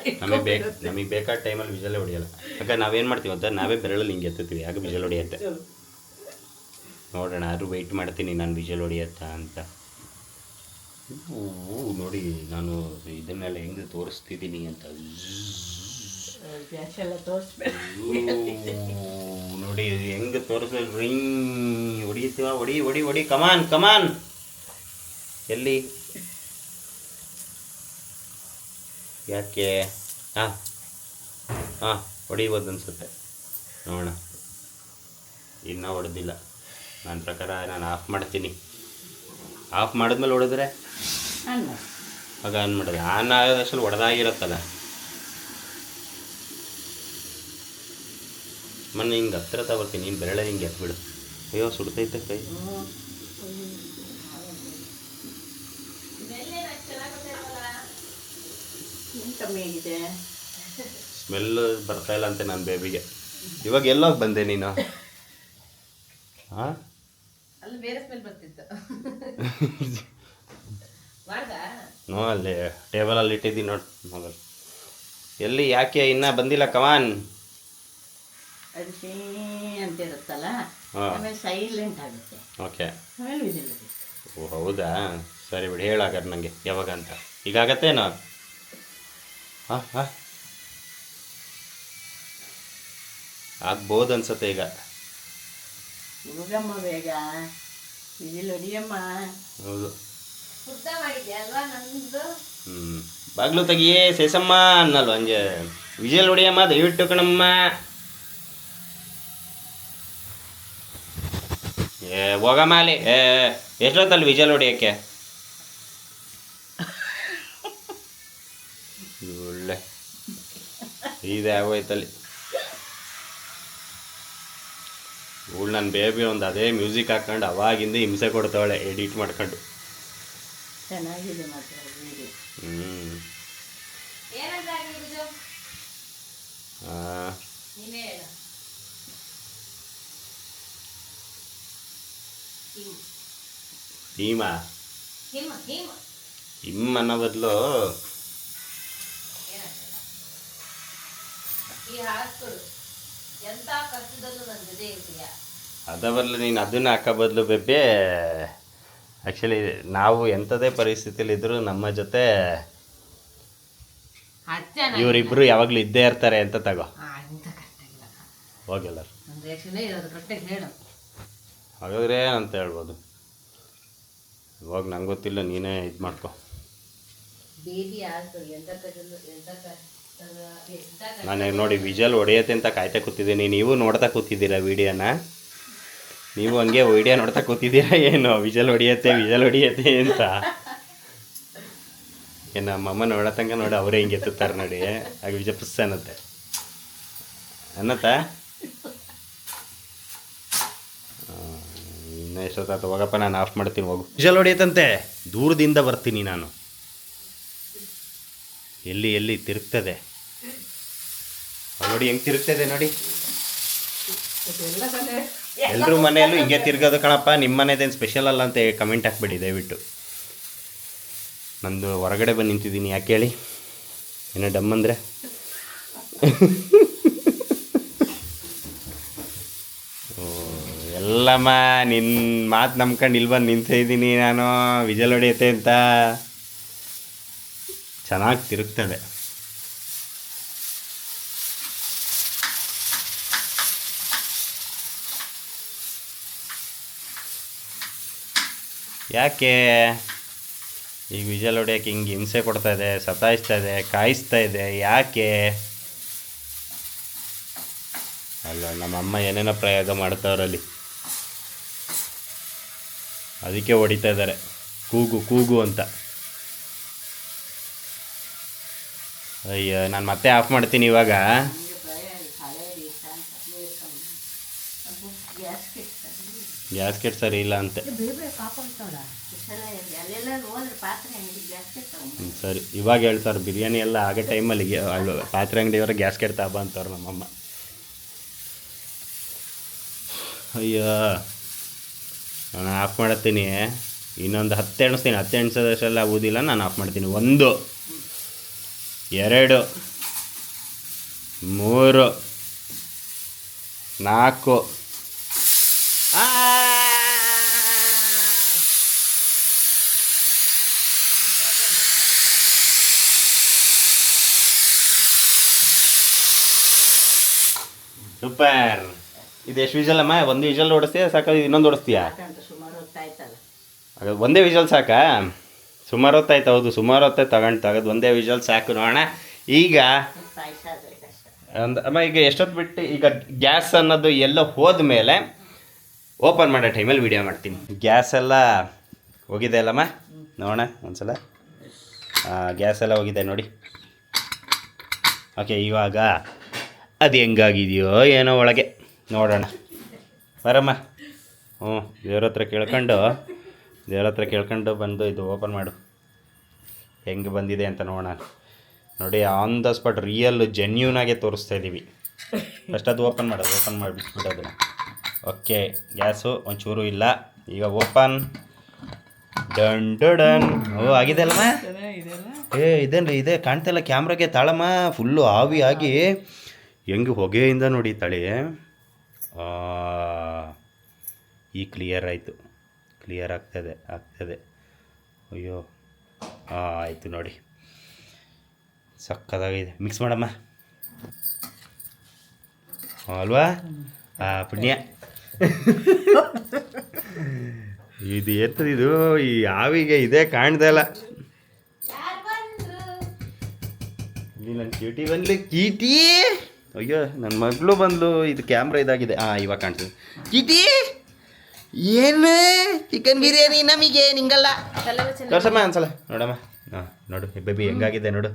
ನಮಗೆ ಬೇಕಾದ ಟೈಮಲ್ಲಿ ವಿಜಲ್ಲೇ ಹೊಡಿಯಲ್ಲ. ಯಾಕಂದ್ರೆ ನಾವೇನು ಮಾಡ್ತೀವಿ ಅಂತ ನಾವೇ ಬೆರಳಲ್ಲಿ ಹಿಂಗೆ ಎತ್ತುತ್ತೀವಿ, ಆಗ ವಿಜಲ್ ಹೊಡಿಯತ್ತೆ. ನೋಡೋಣ, ಆದರೂ ವೆಯ್ಟ್ ಮಾಡ್ತೀನಿ ನಾನು ವಿಜಲ್ ಹೊಡಿಯತ್ತಾ ಅಂತ. ನೋಡಿ ನಾನು ಇದನ್ನೆಲ್ಲ ಹೆಂಗೆ ತೋರಿಸ್ತಿದ್ದೀನಿ ಅಂತ. ಗ್ಯಾಸ್ ಎಲ್ಲ ತೋರಿಸ್ಬೇಕು. ನೋಡಿ ಹೆಂಗೆ ತೋರಿಸ್ಬೇಕು. ರಿಂಗ್ ಹೊಡಿತೀವ, ಹೊಡಿ ಕಮಾನ್. ಎಲ್ಲಿ? ಯಾಕೆ? ಹಾಂ ಹೊಡಿಬೋದು ಅನ್ಸುತ್ತೆ. ನೋಡೋಣ, ಇನ್ನೂ ಹೊಡೆದಿಲ್ಲ. ನನ್ನ ಪ್ರಕಾರ ನಾನು ಆಫ್ ಮಾಡ್ತೀನಿ. ಆಫ್ ಮಾಡಿದ್ಮೇಲೆ ಹೊಡೆದ್ರೆ ಆಗ ಆನ್ ಮಾಡೋದು. ಆನ್ ಆಗೋದಷ್ಟು ಹೊಡೆದಾಗಿರುತ್ತಲ್ಲ. ಮೊನ್ನೆ ಹಿಂಗೆ ಹತ್ರ ತಗೊಳ್ತೀನಿ, ನೀನು ಬೆರಳೆ ಹಿಂಗೆ ಎತ್ಬಿಡು. ಅಯ್ಯೋ ಸುಡ್ತೈತೆ ಕೈ. ಕಮ್ಮಿ ಆಗಿದೆ. ಸ್ಮೆಲ್ ಬರ್ತಾ ಇಲ್ಲ ಅಂತೆ ನನ್ನ ಬೇಬಿಗೆ. ಇವಾಗ ಎಲ್ಲೋಗಿ ಬಂದೆ ನೀನು? ಹಾಂ, ಅಲ್ಲಿ ಬೇರೆ ಸ್ಮೆಲ್ ಬರ್ತಿತ್ತು. ನೋ, ಅಲ್ಲಿ ಟೇಬಲಲ್ಲಿ ಇಟ್ಟಿದ್ದೀನಿ ನೋಡಿ ಮೊಬೈಲ್. ಎಲ್ಲಿ? ಯಾಕೆ ಇನ್ನೂ ಬಂದಿಲ್ಲ? ಕಮಾನ್. ಅದು ಸೀ ಅಂತ ಇರುತ್ತಲ್ಲ, ಹಾಂ, ಆಮೇಲೆ ಸೈಲೆಂಟ್ ಆಗುತ್ತೆ. ಓಕೆ. ಆಮೇಲೆ ವಿಜಿಲ್. ಓ ಹೌದಾ? ಸರಿ ಬಿಡಿ, ಹೇಳಾಗಾರ ನನಗೆ ಯಾವಾಗ ಅಂತ. ಈಗಾಗತ್ತೇನೋ? ಹಾಂ ಆಗ್ಬೋದು ಅನ್ಸತ್ತೆ ಈಗ. ಹುಡುಗಮ್ಮ ಬೇಗ ವಿಜಿಲ್ ಹೊಡಿಯಮ್ಮ. ಹೌದು. ಮಾಡಿದ್ಯಲ್ವಾ ನಂದು? ಬಾಗ್ಲು ತೆಗಿಯೇ ಸೇಸಮ್ಮ ಅನ್ನಲ್ವ ಹಂಗೆ. ವಿಜಲ್ ಹೊಡಿಯಮ್ಮ ದಯವಿಟ್ಟು ಕಣಮ್ಮ. ಹೋಗಮ್ಮ ಅಲ್ಲಿ. ಎಷ್ಟೊತ್ತಲ್ಲಿ ವಿಜಲ್ ಹೊಡಿಯೋಕ್ಕೆ? ಇದೆ ಆಗೋಯ್ತಲ್ಲಿ. ಇವಳು ನನ್ನ ಬೇಬಿ ಒಂದು ಅದೇ ಮ್ಯೂಸಿಕ್ ಹಾಕೊಂಡು ಅವಾಗಿಂದ ಹಿಂಸೆ ಕೊಡ್ತಾವಳೆ ಎಡಿಟ್ ಮಾಡ್ಕೊಂಡು. ಚೆನ್ನಾಗಿದೆ ಮಾತ್ರ ವಿಡಿಯೋ. ಹೀಮಾ ಹಿಮ್ ಅನ್ನೋ ಬದಲು ಅದ ಬದಲು ನೀನು ಅದನ್ನ ಹಾಕೋ ಬದಲು ಬೇಬಿ ಆ್ಯಕ್ಚುಲಿ ನಾವು ಎಂಥದೇ ಪರಿಸ್ಥಿತಿಲಿ ಇದ್ದರೂ ನಮ್ಮ ಜೊತೆ ಇವರಿಬ್ರು ಯಾವಾಗಲೂ ಇದ್ದೇ ಇರ್ತಾರೆ ಅಂತ ತಗೋ. ಹೋಗಿಲ್ಲ ಹಾಗಾದ್ರೆ ಏನಂತ ಹೇಳ್ಬೋದು. ಇವಾಗ ನಂಗೆ ಗೊತ್ತಿಲ್ಲ, ನೀನೇ ಇದು ಮಾಡ್ಕೊ. ನಾನು ನೋಡಿ ವಿಜಲ್ ಹೊಡೆಯತ್ತೆ ಅಂತ ಕಾಯ್ತಾ ಕೂತಿದ್ದೀನಿ. ನೀವು ನೋಡ್ತಾ ಕೂತಿದ್ದೀರಾ ವಿಡಿಯೋನ. ನೀವು ಹಂಗೆ ವಿಡಿಯೋ ನೋಡ್ತಾ ಕೂತಿದ್ದೀರಾ ಏನು ವಿಜಲ್ ಹೊಡಿಯತ್ತೆ ಅಂತ. ಏನು ನಮ್ಮಮ್ಮ ನೋಡತಂಗ ನೋಡಿ ಅವರೇ ಹಿಂಗೆ ಎತ್ತುತ್ತಾರೆ ನೋಡಿ. ಆಗ ವಿಜಯ ಪುಸ್ಸ ಅನ್ನತ್ತೆ ಇನ್ನು ಎಷ್ಟೊತ್ತಾಯ್ತು ಹೋಗಪ್ಪ, ನಾನು ಆಫ್ ಮಾಡ್ತೀನಿ ಹೋಗು. ವಿಜಲ್ ಹೊಡಿಯತ್ತಂತೆ, ದೂರದಿಂದ ಬರ್ತೀನಿ ನಾನು. ಎಲ್ಲಿ ತಿರುಗ್ತದೆ ನೋಡಿ, ಹೆಂಗೆ ತಿರುಗ್ತದೆ ನೋಡಿ. ಎಲ್ಲರೂ ಮನೆಯಲ್ಲೂ ಹಿಂಗೆ ತಿರ್ಗೋದು ಕಣಪ್ಪ. ನಿಮ್ಮ ಮನೆದೇನು ಸ್ಪೆಷಲ್ ಅಲ್ಲ ಅಂತ ಕಮೆಂಟ್ ಹಾಕ್ಬೇಡಿ ದಯವಿಟ್ಟು. ನಂದು ಹೊರಗಡೆ ಬಂದು ನಿಂತಿದ್ದೀನಿ, ಯಾಕೆ ಹೇಳಿ? ಏನೋ ಡಮ್ ಅಂದರೆ ಎಲ್ಲಮ್ಮ ನಿನ್ನ ಮಾತು ನಂಬ್ಕೊಂಡು ಇಲ್ಲಿ ಬಂದು ನಿಂತಿದ್ದೀನಿ ನಾನು. ವಿಜಲ್ ಹೊಡೆಯುತ್ತೆ ಅಂತ ಚೆನ್ನಾಗಿ ತಿರುಗ್ತದೆ. ಯಾಕೆ ಈಗ ವಿಜಲ್ ಹೊಡೆಯೋಕ್ಕೆ ಹಿಂಗೆ ಹಿಂಸೆ ಕೊಡ್ತಾ ಇದೆ, ಸತಾಯಿಸ್ತಾ ಇದೆ, ಕಾಯಿಸ್ತಾ ಇದೆ? ಯಾಕೆ ಅಲ್ಲ, ನಮ್ಮಮ್ಮ ಏನೇನೋ ಪ್ರಯೋಗ ಮಾಡ್ತಾವ್ರಲ್ಲಿ, ಅದಕ್ಕೆ ಹೊಡಿತಾ ಇದ್ದಾರೆ. ಕೂಗು ಅಂತ. ಅಯ್ಯೋ, ನಾನು ಮತ್ತೆ ಆಫ್ ಮಾಡ್ತೀನಿ ಇವಾಗ. ಗ್ಯಾಸ್ಕೆಟ್ ಸರಿ ಇಲ್ಲ ಅಂತೆ. ಸರಿ, ಇವಾಗ ಹೇಳ್ತಾರೆ ಬಿರಿಯಾನಿ ಎಲ್ಲ ಆಗೋ ಟೈಮಲ್ಲಿ ಪಾತ್ರೆ ಅಂಗಡಿಯವರ ಗ್ಯಾಸ್ಕೆಟ್ ತಾಬ ಅಂತವ್ರು ನಮ್ಮಮ್ಮ. ಅಯ್ಯೋ, ನಾನು ಆಫ್ ಮಾಡತ್ತೀನಿ. ಇನ್ನೊಂದು 10 ಎಣಿಸ್ತೀನಿ. 10 ಎಣಿಸೋದಷ್ಟೆಲ್ಲ ಆಗೋದಿಲ್ಲ, ನಾನು ಆಫ್ ಮಾಡ್ತೀನಿ. 1 2 3 4 ಸೂಪರ್. ಇದು ಎಷ್ಟು ವಿಜಲ್ ಅಮ್ಮ? 1 ವಿಜಲ್ ಓಡಿಸ್ತೀಯ ಸಾಕ? ಇನ್ನೊಂದು ಓಡಿಸ್ತೀಯಾ? ಹಾಗಾದ್ರೆ ಒಂದೇ ವಿಜಲ್ ಸಾಕಾ? ಸುಮಾರು ಹೊತ್ತಾಯ್ತು. ಹೌದು, ಸುಮಾರು ಹೊತ್ತಾಯ್ತು ತೆಗೆದು. ಒಂದೇ ವಿಜಲ್ ಸಾಕು. ನೋಡೋಣ ಈಗ ಅಮ್ಮ. ಈಗ ಎಷ್ಟೊತ್ತು ಬಿಟ್ಟು ಈಗ ಗ್ಯಾಸ್ ಅನ್ನೋದು ಎಲ್ಲ ಹೋದ್ಮೇಲೆ ಓಪನ್ ಮಾಡೋ ಟೈಮಲ್ಲಿ ವಿಡಿಯೋ ಮಾಡ್ತೀನಿ. ಗ್ಯಾಸ್ ಎಲ್ಲ ಹೋಗಿದೆ ಅಲ್ಲಮ್ಮ? ನೋಡೋಣ ಒಂದ್ಸಲ. ಗ್ಯಾಸ್ ಎಲ್ಲ ಹೋಗಿದೆ ನೋಡಿ. ಓಕೆ, ಇವಾಗ ಅದು ಹೆಂಗಾಗಿದೆಯೋ ಏನೋ ಒಳಗೆ ನೋಡೋಣ. ಬರಮ್ಮ. ದೇವ್ರ ಹತ್ರ ಕೇಳ್ಕೊಂಡು ಬಂದು ಇದು ಓಪನ್ ಮಾಡು, ಹೆಂಗೆ ಬಂದಿದೆ ಅಂತ ನೋಡೋಣ. ನೋಡಿ, ಆನ್ ದ ಸ್ಪಾಟ್ ರಿಯಲ್ ಜೆನ್ಯೂನಾಗೆ ತೋರಿಸ್ತಾ ಇದ್ದೀವಿ. ಫಸ್ಟ್ ಅದು ಓಪನ್ ಮಾಡಿಬಿಟ್ಬಿಟ್ಟು ಅದನ್ನು. ಓಕೆ, ಗ್ಯಾಸು ಒಂಚೂರು ಇಲ್ಲ. ಈಗ ಓಪನ್. ಡನ್. ಆಗಿದೆ ಅಲ್ಲಮ್ಮ? ಇದೇನು ಇದೆ ಕಾಣ್ತಿಲ್ಲ ಕ್ಯಾಮ್ರಾಗೆ. ತಾಳಮ್ಮ ಫುಲ್ಲು ಆವಿ ಆಗಿ ಹೆಂಗೆ ಹೊಗೆಯಿಂದ ನೋಡಿ ತಳಿ. ಈ ಕ್ಲಿಯರ್ ಆಯಿತು. ಕ್ಲಿಯರ್ ಆಗ್ತದೆ. ಅಯ್ಯೋ, ಆಯಿತು ನೋಡಿ, ಸಕ್ಕತ್ತಾಗಿದೆ. ಮಿಕ್ಸ್ ಮಾಡಮ್ಮ ಅಲ್ವಾ? ಪುಣ್ಯ. ಇದು ಎತ್ತದಿದು ಈ ಆವಿಗೆ ಇದೇ ಕಾಣ್ತಾ ಇಲ್ಲ. ಇಲ್ಲಿ ನನ್ನ ಕ್ಯೂಟಿ ಬಂದ್ಲಿ. ಕೀಟಿ, ಅಯ್ಯೋ ನನ್ನ ಮಗಳು ಬಂದ್ಲು. ಇದು ಕ್ಯಾಮ್ರಾ ಇದಾಗಿದೆ. ಇವಾಗ ಕಾಣ್ತದೆ. ಕೀಟಿ, ಏನು ಚಿಕನ್ ಬಿರಿಯಾನಿ ನಮಗೆ ನಿಂಗಲ್ಲ. ತೋರ್ಸಮ್ಮ ಒಂದ್ಸಲ ನೋಡಮ್ಮ. ನೋಡು ಬೇಬಿ ಹೆಂಗಾಗಿದೆ ನೋಡು.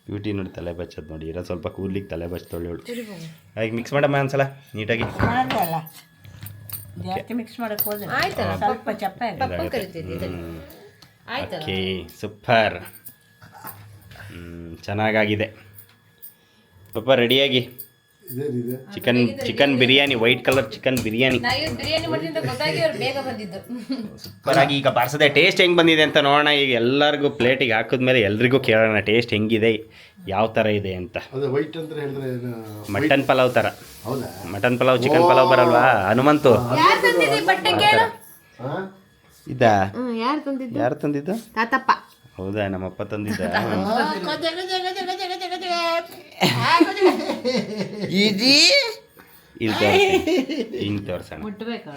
ಬ್ಯೂಟಿ ನೋಡಿ ತಲೆ ಬಚ್ಚೋದು ನೋಡಿ ಇರೋ ಸ್ವಲ್ಪ ಕೂದಲಿಗೆ ತಲೆ ಬಚ್ಚ ತೊಳೆಯೋಳು ಈಗ ಮಿಕ್ಸ್ ಮಾಡಮ್ಮ ಒಂದ್ಸಲ ನೀಟಾಗಿ ಮಾಡಲ್ಲ ಜಾಸ್ತಿ ಮಿಕ್ಸ್ ಮಾಡಕ್ಕೆ ಹೋದ್ರೆ ಆಯ್ತಲ್ಲ ಸ್ವಲ್ಪ ಚಪ್ಪ ಪಪ್ಪ ಕರಿತೀನಿ ಆಯ್ತಲ್ಲ ಓಕೆ ಸೂಪರ್ ಚೆನ್ನಾಗಾಗಿದೆ ಪಾಪ ರೆಡಿಯಾಗಿ chicken biryani white colour chicken biryani ನಾ ಇವತ್ತು ಬಿರಿಯಾನಿ ಮಾಡಿದ್ರಿಂದ ಗೊತ್ತಾಗಿ ಅವ್ರು ಬೇಗ ಬಂದಿದ್ದು ಸೂಪರಾಗಿ ಈಗ ಬಾರಿಸದೆ ಟೇಸ್ಟ್ ಹೆಂಗೆ ಬಂದಿದೆ ಅಂತ ನೋಡೋಣ ಈಗ ಎಲ್ಲರಿಗೂ ಪ್ಲೇಟಿಗೆ ಹಾಕಿದ್ಮೇಲೆ ಎಲ್ರಿಗೂ ಕೇಳೋಣ ಟೇಸ್ಟ್ ಹೆಂಗಿದೆ ಯಾವ ಥರ ಇದೆ ಅಂತ ವೈಟ್ ಅಂತ ಹೇಳಿದ್ರೆ ಮಟನ್ ಪಲಾವ್ ಥರ ಹೌದಾ ಮಟನ್ ಪಲಾವ್ ಚಿಕನ್ ಪಲಾವ್ ಬರಲ್ವಾ ಹನುಮಂತು ಯಾರು ತಂದಿದ್ದಿ ಬಟ್ಟೆ ಕೇಳು ಇದಾ ಯಾರು ತಂದಿದ್ದು ಯಾರು ತಂದಿದ್ದು ತಾತಪ್ಪ ಹೌದಾ ನಮ್ಮಪ್ಪ ತಂದಿದ್ದ ಇಲ್ಲಿ ಹಿಂಗೆ ತೋರ್ಸೋಣ ಮುಟ್ಬೇಕು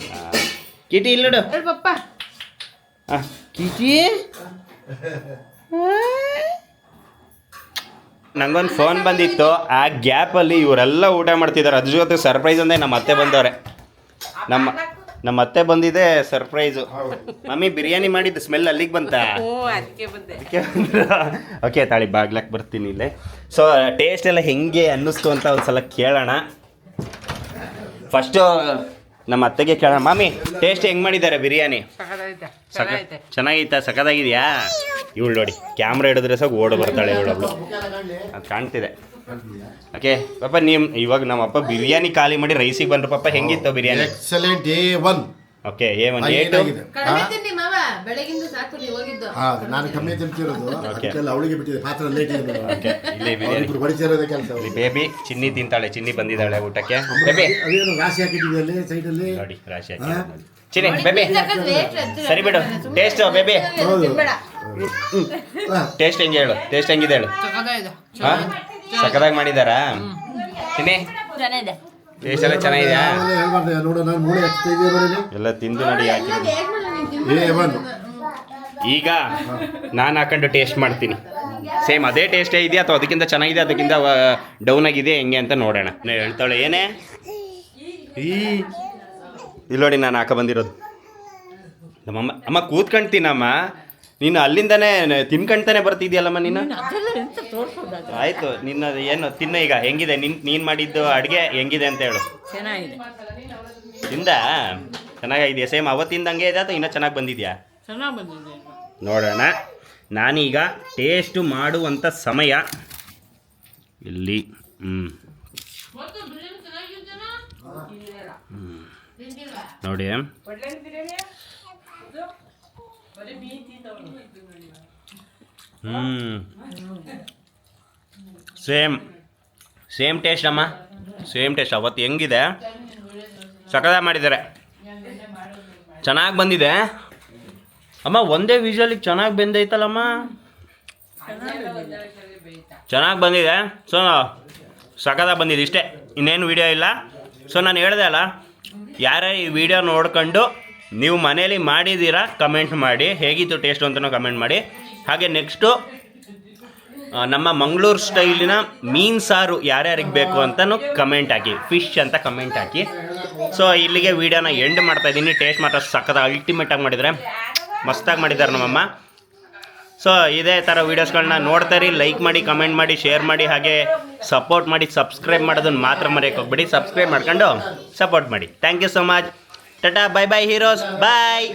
ಕಿಟಿ ಇಲ್ಲಿ ನೋಡು ಹೇಳು ಪಪ್ಪ ಕಿಟಿ ನಂಗೊಂದು ಫೋನ್ ಬಂದಿತ್ತು ಆ ಗ್ಯಾಪಲ್ಲಿ ಇವರೆಲ್ಲ ಊಟ ಮಾಡ್ತಿದ್ದಾರೆ ಅದ್ರ ಜೊತೆ ಸರ್ಪ್ರೈಸ್ ಅಂದರೆ ನಮ್ಮ ಅತ್ತೆ ಬಂದವ್ರೆ ನಮ್ಮ ಅತ್ತೆ ಬಂದಿದೆ ಸರ್ಪ್ರೈಸು ಮಮ್ಮಿ ಬಿರಿಯಾನಿ ಮಾಡಿದ್ದು ಸ್ಮೆಲ್ ಅಲ್ಲಿಗೆ ಬಂತಾ ಓಕೆ ತಾಳಿ ಬಾಗ್ಲಕ್ಕೆ ಬರ್ತೀನಿ ಇಲ್ಲೇ ಸೊ ಟೇಸ್ಟ್ ಎಲ್ಲ ಹೆಂಗೆ ಅನ್ನಿಸ್ತು ಅಂತ ಒಂದು ಸಲ ಕೇಳೋಣ ಫಸ್ಟು ನಮ್ಮ ಅತ್ತೆಗೆ ಕೇಳೋಣ ಮಾಮಿ ಟೇಸ್ಟ್ ಹೆಂಗೆ ಮಾಡಿದ್ದಾರೆ ಬಿರಿಯಾನಿ ಚೆನ್ನಾಗೈತಾ ಸಖತ್ತಾಗಿದೆಯಾ ಇವಳು ನೋಡಿ ಕ್ಯಾಮ್ರಾ ಹಿಡಿದ್ರೆ ಸಾಕು ಓಡು ಬರ್ತಾಳೆ ಇವಳೊಬ್ಳು ಅದು ಕಾಣ್ತಿದೆ ಓಕೆ ಪಾಪ ಇವಾಗ ನಮ್ಮಪ್ಪ ಬಿರಿಯಾನಿ ಖಾಲಿ ಮಾಡಿ ರೈಸಿಗೆ ಬಂದ್ರು ಪಾಪ ಹೆಂಗಿತ್ತು biryani excellent A1 okay A1 A2 ಕಡಿಮೆ ತಿನ್ನಿ ಮಾವ ಬೆಳಗಿಂದ ಸಾಕು ನೀವು ಹೋಗಿದ್ದು ನಾನು ಕಮ್ಮಿ ತಿಂತಿರೋದು ಅದಕ್ಕೆಲ್ಲ ಅವಳಿಗೆ ಬಿಟ್ಟಿದೆ ಪಾತ್ರ ಲೇಟ್ ಇದೆ ಓಕೆ ಇಲ್ಲೇ ಬಿರಿಯಾನಿ ಇಬ್ರು ಬಡಿಸಿರೋದೇ ಕೆಲಸ ಇಲ್ಲಿ ಬೇಬಿ ಚಿನ್ನಿ ತಿಂತಾಳೆ ಚಿನ್ನಿ ಬಂದಿದ್ದಾಳೆ ಊಟಕ್ಕೆ ಬೇಬಿ ಅದೇನು ರಾಶಿ ಹಾಕಿದ್ದೀವಿ ಅಲ್ಲಿ ಸೈಡಲ್ಲಿ ನೋಡಿ ರಾಶಿ ಹಾಕಿ ನೋಡಿ. ಚಿನ್ನಿ ಬೇಬಿ ಸರಿ ಬಿಡು ಟೇಸ್ಟ್ ಬೇಬಿ ಟೇಸ್ಟ್ ಹೆಂಗೆ ಹೇಳು ಟೇಸ್ಟ್ ಹೆಂಗಿದೆ ಹೇಳು ಹಾಂ ಸಖತ್ತಾಗಿ ಮಾಡಿದ್ದಾರಾ ಚಿನ್ನಿ ಟೇಸ್ಟ್ ಎಲ್ಲ ಚೆನ್ನಾಗಿದೆಯಾ ಹೇಳ್ಬಾರ್ದು ನೋಡು ನಾನು ಮೂಳೆ ಹಚ್ತಾ ಇದೆಯಾ ನೋಡಿ ಎಲ್ಲ ತಿಂದು ನೋಡಿ ಹಾಕಿ A1 ಈಗ ನಾನು ಹಾಕೊಂಡು ಟೇಸ್ಟ್ ಮಾಡ್ತೀನಿ ಸೇಮ್ ಅದೇ ಟೇಸ್ಟೇ ಇದೆಯಾ ಅಥವಾ ಅದಕ್ಕಿಂತ ಚೆನ್ನಾಗಿದೆ ಅದಕ್ಕಿಂತ ಡೌನ್ ಆಗಿದೆ ಹೆಂಗೆ ಅಂತ ನೋಡೋಣ ಹೇಳ್ತಾಳೆ ಏನೇ ಇಲ್ಲಿ ನೋಡಿ ನಾನು ಹಾಕ ಬಂದಿರೋದು ನಮ್ಮಮ್ಮ ಅಮ್ಮ ಕೂತ್ಕೊಂಡ್ತೀನಮ್ಮ ನೀನು ಅಲ್ಲಿಂದನೇ ತಿನ್ಕೊಂತಾನೆ ಬರ್ತಿದ್ಯಲ್ಲಮ್ಮ ನೀನು ಆಯಿತು ನಿನ್ನ ಏನು ತಿನ್ನ ಈಗ ಹೆಂಗಿದೆ ನೀನು ಮಾಡಿದ್ದು ಅಡುಗೆ ಹೆಂಗಿದೆ ಅಂತ ಹೇಳು ಚೆನ್ನಾಗಿದೆ ತಿಂದ ಚೆನ್ನಾಗಿದೆಯಾ ಸೇಮ್ ಅವತ್ತಿಂದಂಗೆ ಇದೆ ಅಥವಾ ಇನ್ನೂ ಚೆನ್ನಾಗಿ ಬಂದಿದೆಯಾ ಚೆನ್ನಾಗಿ ಬಂದಿದೆ ನೋಡೋಣ ನಾನೀಗ ಟೇಸ್ಟು ಮಾಡುವಂಥ ಸಮಯ ಇಲ್ಲಿ ನೋಡಿ ಸೇಮ್ ಟೇಸ್ಟ್ ಅಮ್ಮ ಸೇಮ್ ಟೇಸ್ಟ್ ಅವತ್ತು ಹೆಂಗಿದೆ ಸಖತ್ತಾಗಿ ಮಾಡಿದ್ದಾರೆ ಚೆನ್ನಾಗಿ ಬಂದಿದೆ ಅಮ್ಮ ಒಂದೇ ವಿಷಯಲಿಗೆ ಚೆನ್ನಾಗಿ ಬೆಂದೈತಲ್ಲಮ್ಮ ಚೆನ್ನಾಗಿ ಬಂದಿದೆ ಸೊ ಸಖತ್ತಾಗಿ ಬಂದಿದೆ ಇಷ್ಟೇ ಇನ್ನೇನು ವೀಡಿಯೋ ಇಲ್ಲ ಸೊ ನಾನು ಹೇಳಿದೆ ಅಲ್ಲ ಯಾರೇ ಈ ವಿಡಿಯೋ ನೋಡ್ಕೊಂಡು ನೀವು ಮನೇಲಿ ಮಾಡಿದ್ದೀರಾ ಕಮೆಂಟ್ ಮಾಡಿ ಹೇಗಿತ್ತು ಟೇಸ್ಟು ಅಂತಲೂ ಕಮೆಂಟ್ ಮಾಡಿ ಹಾಗೆ ನೆಕ್ಸ್ಟು ನಮ್ಮ ಮಂಗಳೂರು ಸ್ಟೈಲಿನ ಮೀನು ಸಾರು ಯಾರ್ಯಾರಿಗೆ ಬೇಕು ಅಂತಲೂ ಕಮೆಂಟ್ ಹಾಕಿ ಫಿಶ್ ಅಂತ ಕಮೆಂಟ್ ಹಾಕಿ ಸೊ ಇಲ್ಲಿಗೆ ವೀಡಿಯೋನ ಎಂಡ್ ಮಾಡ್ತಾಯಿದ್ದೀನಿ ಟೇಸ್ಟ್ ಮಾತ್ರ ಸಖತ್ ಅಲ್ಟಿಮೇಟಾಗಿ ಮಾಡಿದರೆ ಮಸ್ತಾಗಿ ಮಾಡಿದ್ದಾರೆ ನಮ್ಮಮ್ಮ ಸೊ ಇದೇ ಥರ ವೀಡಿಯೋಸ್ಗಳನ್ನ ನೋಡ್ತಾರಿ ಲೈಕ್ ಮಾಡಿ ಕಮೆಂಟ್ ಮಾಡಿ ಶೇರ್ ಮಾಡಿ ಹಾಗೆ ಸಪೋರ್ಟ್ ಮಾಡಿ ಸಬ್ಸ್ಕ್ರೈಬ್ ಮಾಡೋದನ್ನು ಮಾತ್ರ ಮರೆಯೋಕೆ ಹೋಗ್ಬೇಡಿ ಸಬ್ಸ್ಕ್ರೈಬ್ ಮಾಡ್ಕೊಂಡು ಸಪೋರ್ಟ್ ಮಾಡಿ thank you so much tata bye bye heroes bye